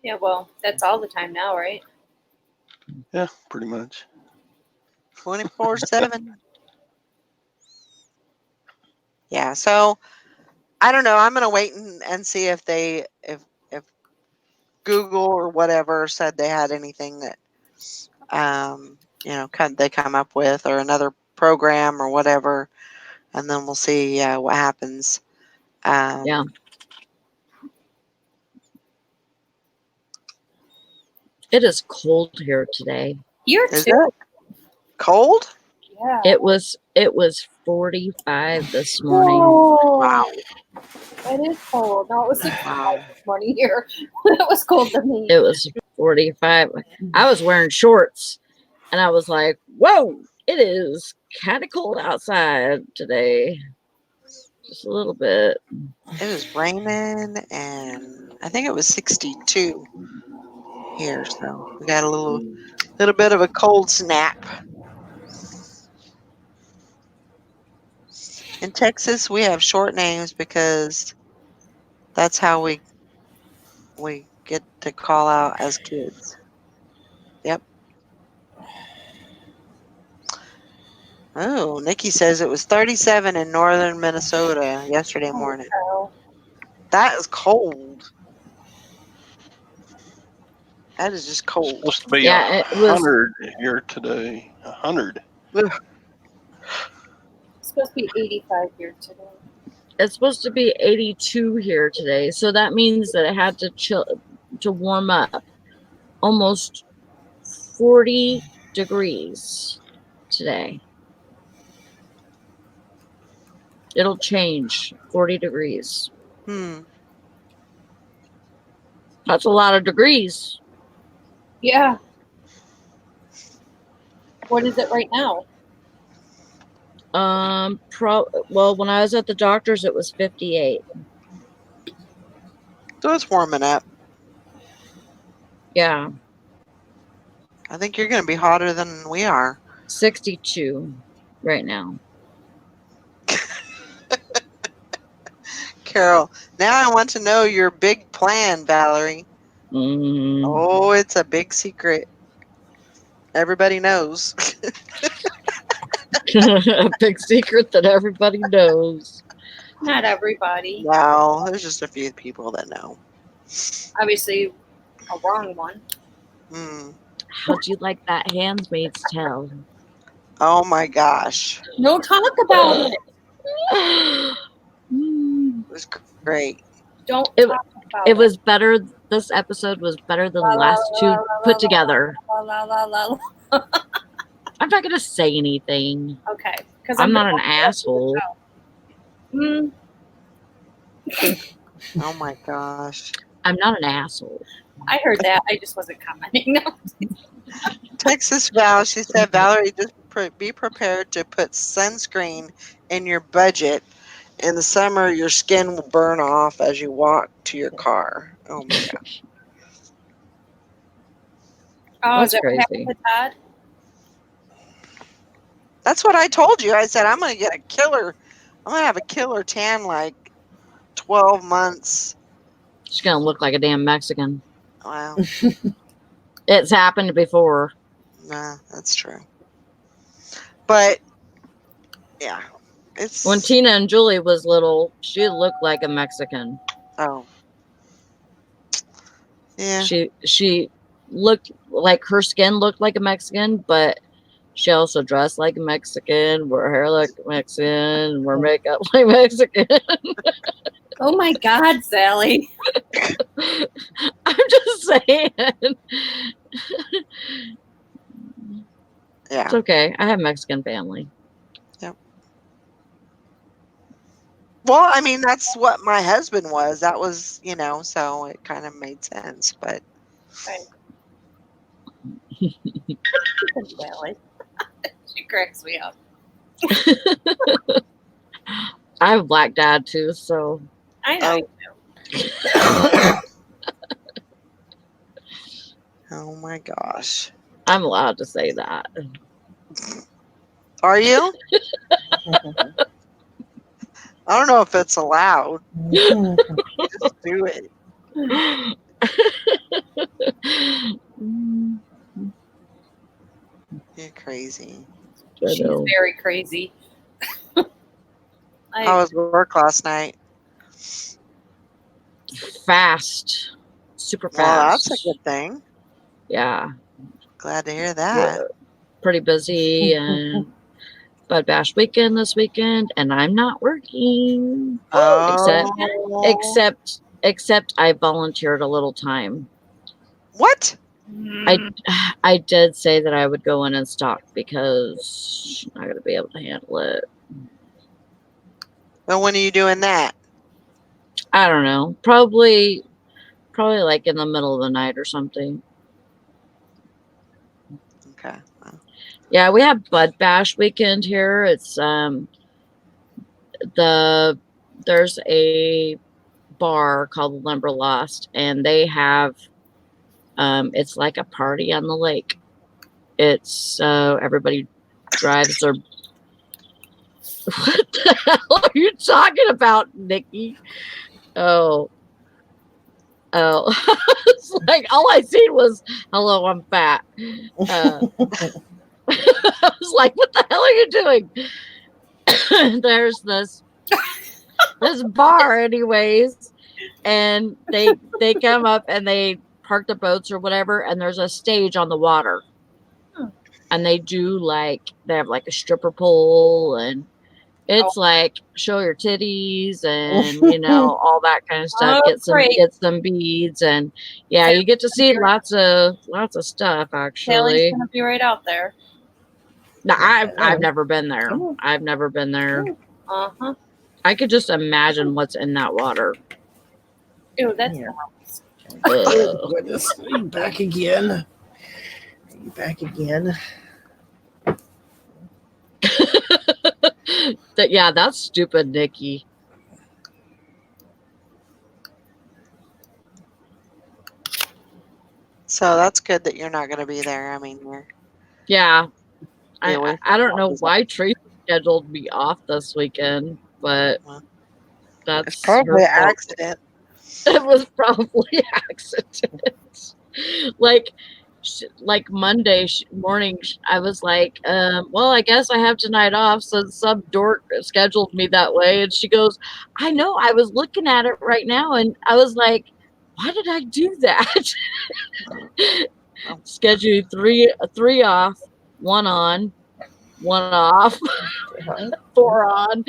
Yeah, well, that's all the time now, right? Yeah, pretty much. 24/7. Yeah, so I don't know. I'm gonna wait and see if if Google or whatever said they had anything that they come up with, or another program or whatever, and then we'll see what happens. Yeah. It is cold here today. You're Is too. it cold? Yeah. It was 45 this morning. Wow. It is cold. No, it was 65 Wow. this morning here. It was cold to me. It was 45. I was wearing shorts and I was like, whoa, it is kind of cold outside today. Just a little bit. It was raining, and I think it was 62 here, so we got a little bit of a cold snap. In Texas, we have short names because that's how we get to call out as kids. Yep. Oh, Nikki says it was 37 in northern Minnesota yesterday morning. Oh, That is cold. That is just It's cold. supposed to be Yeah, it was 100 here today. 100. Ugh. it's supposed to be 85 here today. it's supposed to be 82 here today. So that means that it had to warm up almost 40 degrees today. It'll change 40 degrees. That's a lot of degrees. Yeah. What is it right now? Well, when I was at the doctor's, it was 58. So it's warming up. Yeah, I think you're going to be hotter than we are. 62 right now. Carol, now I want to know your big plan, Valerie. Mm. Oh, it's a big secret. Everybody knows. A big secret that everybody knows. Not everybody. Wow, there's just a few people that know. Obviously, a wrong one. How'd you like that Handmaid's Tale? Oh my gosh. No talk about it. It was great. Don't It- talk about It was better. This episode was better than the last two put together. La, la, la, la. I'm not gonna say anything. Okay. Because I'm not an asshole. Mm, Oh my gosh. I'm not an asshole. I heard that. I just wasn't commenting. No. Texas Val, she said, Valerie, just be prepared to put sunscreen in your budget. In the summer, your skin will burn off as you walk to your car. Oh my gosh. Oh, is That's that what happened crazy. to Todd? That's what I told you. I said, I'm going to get I'm going to have a killer tan like 12 months. She's gonna look like a damn Mexican. Wow. It's happened before. Nah, that's true. But, yeah. It's. When Tina and Julie was little, she looked like a Mexican. Oh. Yeah. She looked like her skin looked like a Mexican, but she also dressed like a Mexican, wore hair like a Mexican, wore makeup like Mexican. Oh my God, Sally. I'm just saying. Yeah. It's okay. I have Mexican family. Well, I mean, that's what my husband was. That was, you know, so it kind of made sense. But Well, she cracks me up. I have a black dad too, so I know. oh my gosh, I'm allowed to say that. are you? I don't know if it's allowed. Just do it. You're crazy. I She's know. very crazy. How was work last night? Fast, super Well, fast. that's a good thing. Yeah, Glad to hear that. pretty busy and Bud Bash weekend this weekend, and I'm not working. Oh, Except I volunteered a little time. what? I did say that I would go in and stock because she's not gonna be able to handle it. Well, when are you doing that? I don't know. Probably like in the middle of the night or something. Okay. Well, Yeah, we have Bud Bash weekend here. It's there's a bar called Limberlost, and they have it's like a party on the lake. It's everybody drives their what the hell are you talking about, Nikki? Oh, it's like all I seen was hello, I'm fat. I was like, what the hell are you doing? There's this bar anyways, and they come up and they park the boats or whatever, and there's a stage on the water. And they do they have like a stripper pole, and it's like show your titties and all that kind of stuff. Oh, great. Get some beads, and yeah, you get to see lots of stuff Sally's actually. gonna be right out there. No, I've never been there. I've never been there. Uh-huh. I could just imagine what's in that water. Ew, that's Yeah. gross. Ugh. Goodness, are you back again? Are you back again? That's stupid, Nikki. so that's good that you're not going to be there. I mean, you're Yeah, Stay away I don't from know those. why Tracy scheduled me off this weekend, but Well, that's it's probably her an fault. accident. It was probably accident. like Monday morning, I was like, well, I guess I have tonight off since some dork scheduled me that way. And she goes, I know, I was looking at it right now, and I was like, why did I do that? Schedule three off, one on, one off, 4 on.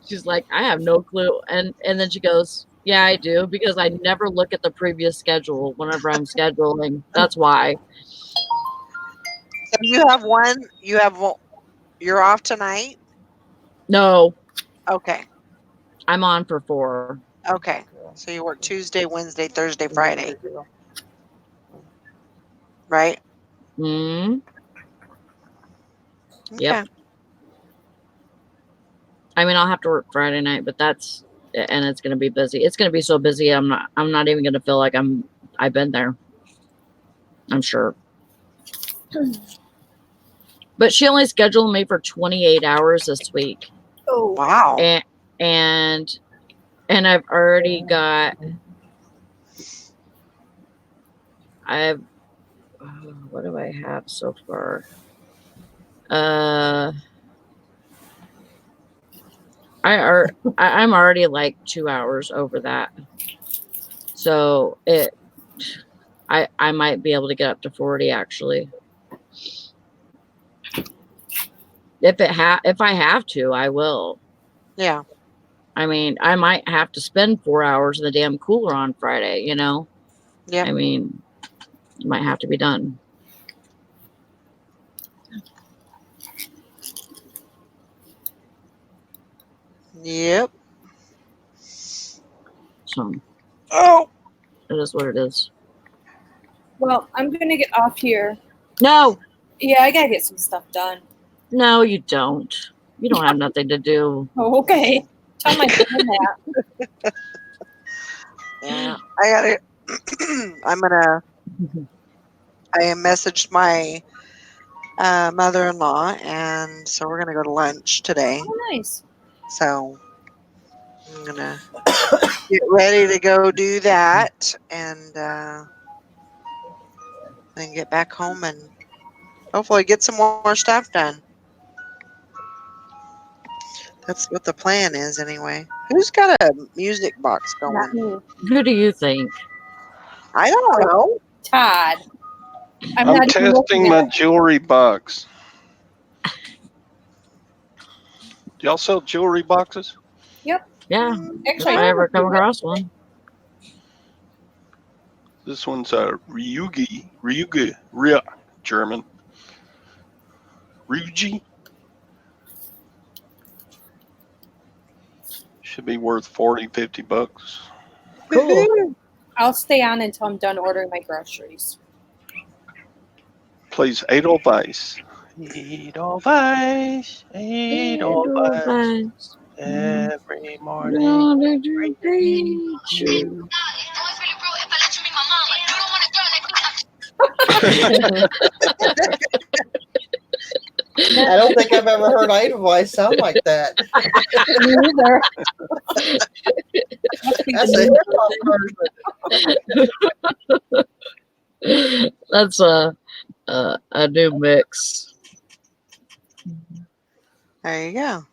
She's like, I have no clue. And then she goes, yeah, I do, because I never look at the previous schedule whenever I'm scheduling. That's why. So you have one. You're off tonight. No, Okay. I'm on for 4. Okay. So you work Tuesday, Wednesday, Thursday, Friday, right? Hmm. Okay. Yep. I mean, I'll have to work Friday night, but and it's going to be busy. It's going to be so busy. I'm not even going to feel like I've been there. I'm sure. But she only scheduled me for 28 hours this week. Oh, Wow. And I've already got what do I have so far? I'm already like 2 hours over that. So I might be able to get up to 40 actually. If I have to, I will. Yeah. I mean, I might have to spend 4 hours in the damn cooler on Friday, Yep. I mean, it might have to be done. Yep. So Oh, it is what it is. Well, I'm gonna get off here. No, Yeah, I gotta get some stuff done. no, you don't. You don't have nothing to do. Oh, okay. Tell my friend that. yeah. I gotta. I messaged my mother-in-law, and so we're gonna go to lunch today. Oh, nice. So I'm gonna get ready to go do that, and then get back home and hopefully get some more stuff done. That's what the plan is, anyway. Who's got a music box Not going? me. Who do you think? I don't know. Todd. I'm I'm not even testing looking my at it. jewelry box. Do y'all sell jewelry boxes? Yep. Yeah, if Actually, I ever come across one. This one's a Ryugi, German. Ryugi. Should be worth 40, 50 bucks. Cool. I'll stay on until I'm done ordering my groceries. Plays Edelweiss. Edelweiss, Edelweiss. Every morning. I don't think I've ever heard Edelweiss sound like that. Me either. Must be That's the a new- hip hop version. That's a new mix. There you go.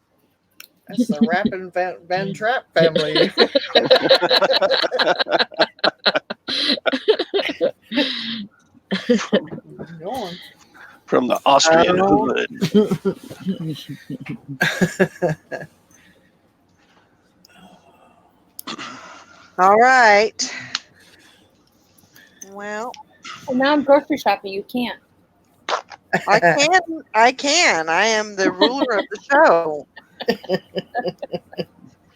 That's the rapping Van Trapp family. Go on. From the Austrian Oh. hood. All right. Well, Well, now I'm grocery shopping. You can't. I can. I can. I am the ruler of the show.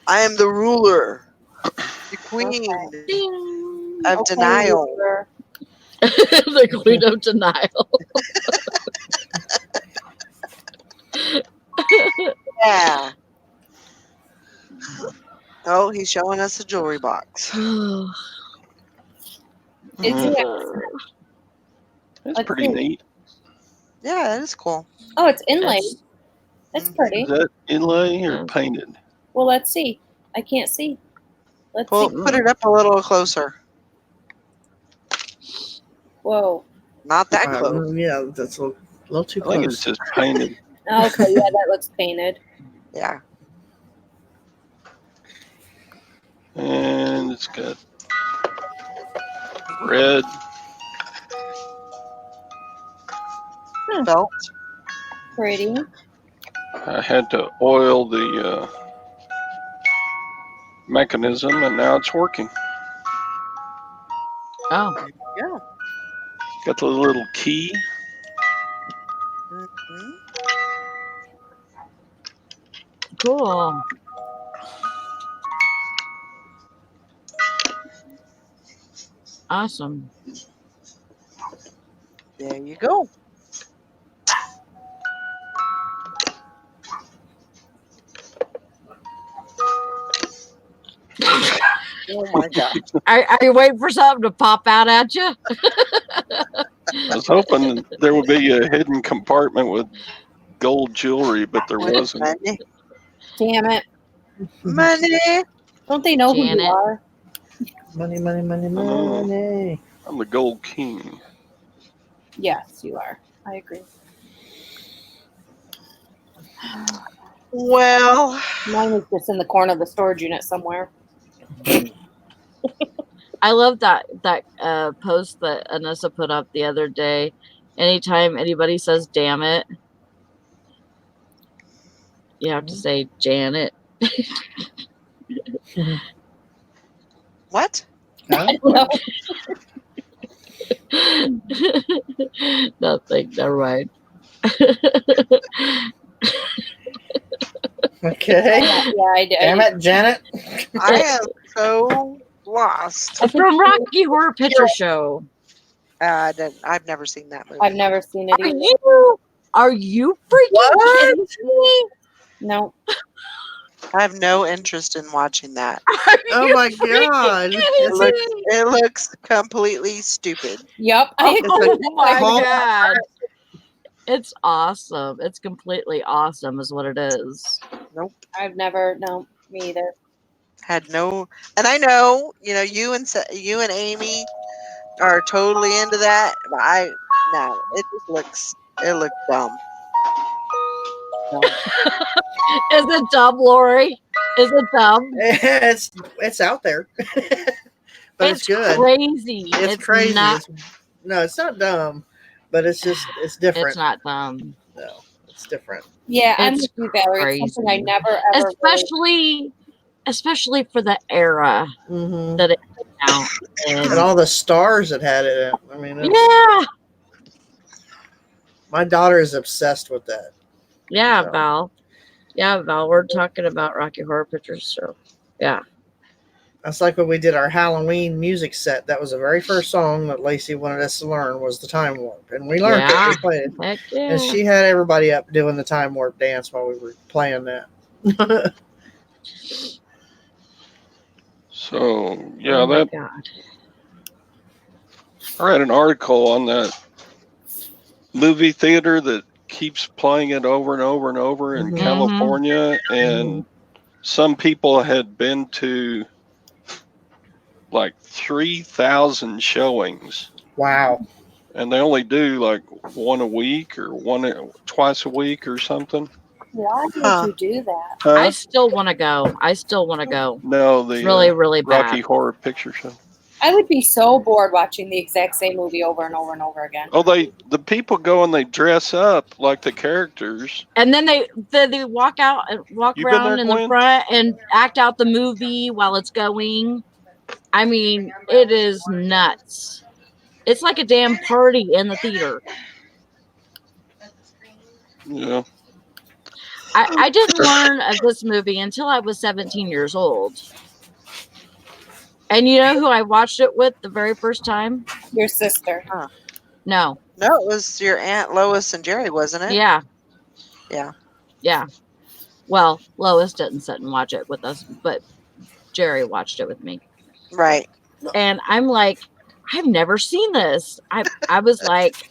I am the ruler, the queen Ding. of Okay, denial. loser. The queen of denial. Yeah. Oh, he's showing us a jewelry box. It's Mhm. yeah. That's pretty neat. Yeah, that is cool. Oh, it's inlaid. That's- That's Mhm. pretty. Is that inlay or Yeah. painted? Well, let's see. I can't see. Let's Well, see. put it up a little closer. Whoa. Not that close. Yeah, that's a little too I think it's close. just painted. Okay, yeah, that looks painted. Yeah. And it's got red. Belt. Pretty. I had to oil the mechanism, and now it's working. Oh, Yeah. Got the little key. Mhm. cool. Awesome. There you go. Oh my God. Are you waiting for something to pop out at you? I was hoping there would be a hidden compartment with gold jewelry, but there wasn't. Money. Damn it. Money. Don't they know who Janet. you are? Money, money, money, know. money. I'm the gold king. Yes, you are. I agree. Well, Mine is just in the corner of the storage unit somewhere. I love that post that Anessa put up the other day. Anytime anybody says "damn it," you have to say Janet. what? Huh? No. Nothing. Never mind. Okay. Yeah, I did. Damn it, Janet. I am so Lost. From Rocky Horror Picture Show. I've never seen that movie. I've never seen it either. Are you freaking kidding me? No. I have no interest in watching that. Are Oh you my freaking God. kidding It looks, me? it looks completely stupid. Yep. I agree. Oh my whole- god. It's awesome. It's completely awesome is what it is. Nope. I've never. No, me either. Had no, and I know, you and Amy are totally into that, but no, it looks dumb. Is it dumb, Lori? Is it dumb? It's out there. But it's good. Crazy. It's crazy. Not, No, it's not dumb, but it's different. it's not dumb. No, it's different. Yeah, I'm It's with you, Valerie. It's something I crazy. never ever. Especially for the era Hmm that it came out And in. all the stars that had it in. I mean, Yeah. my daughter is obsessed with that. Yeah, So. Val. Yeah, Val. We're talking about Rocky Horror Picture Show. Yeah. That's like when we did our Halloween music set. That was the very first song that Lacey wanted us to learn was the Time Warp, and we learned it. Yeah. We played it. Heck yeah. And she had everybody up doing the Time Warp dance while we were playing that. So yeah, Oh my that God. I read an article on that movie theater that keeps playing it over and over and over in Mhm. California, and some people had been to like 3,000 showings, Wow. and they only do like one a week or twice a week or something. Why would Huh. you do that? Huh? I still want to go. I still want to go. No, the Really, really Rocky bad. Horror Picture Show. I would be so bored watching the exact same movie over and over and over again. Oh, the people go and they dress up like the characters. And then they walk out and walk You been around there, in the Gwen? front and act out the movie while it's going. I mean, it is nuts. It's like a damn party in the theater. Yeah. I didn't learn of this movie until I was 17 years old. And you know who I watched it with the very first time? Your sister. No. No, it was your Aunt Lois and Jerry, wasn't it? Yeah. Yeah. Yeah. Well, Lois didn't sit and watch it with us, but Jerry watched it with me. Right. And I'm like, I've never seen this. I was like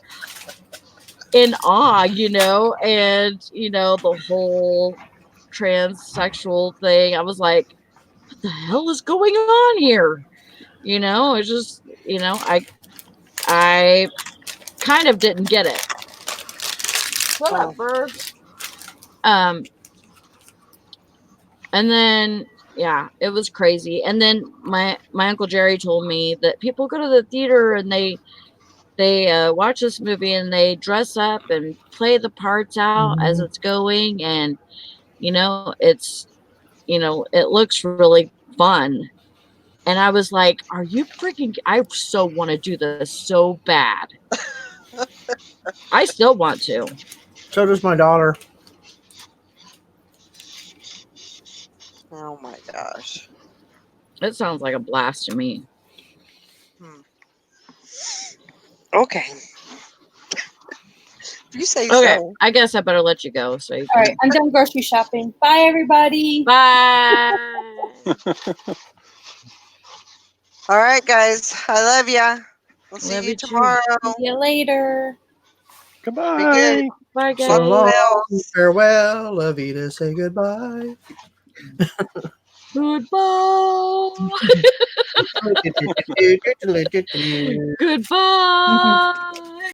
in awe, and the whole transsexual thing. I was like, what the hell is going on here? It's just, I kind of didn't get it. Whatever. And then yeah, it was crazy. And then my Uncle Jerry told me that people go to the theater and they watch this movie and they dress up and play the parts out as it's going, and it's it looks really fun. And I was like, are you freaking, I so want to do this so bad. I still want to. So does my daughter. Oh my gosh. It sounds like a blast to me. Okay. If you say Okay, so. I guess I better let you go. So you All can... right, I'm done grocery shopping. Bye, everybody. Bye. All right, guys. I love ya. We'll see Love you you too. tomorrow. See you later. Goodbye. Bye, guys. So long, Bells. farewell, Avita, say goodbye. Goodbye. Goodbye.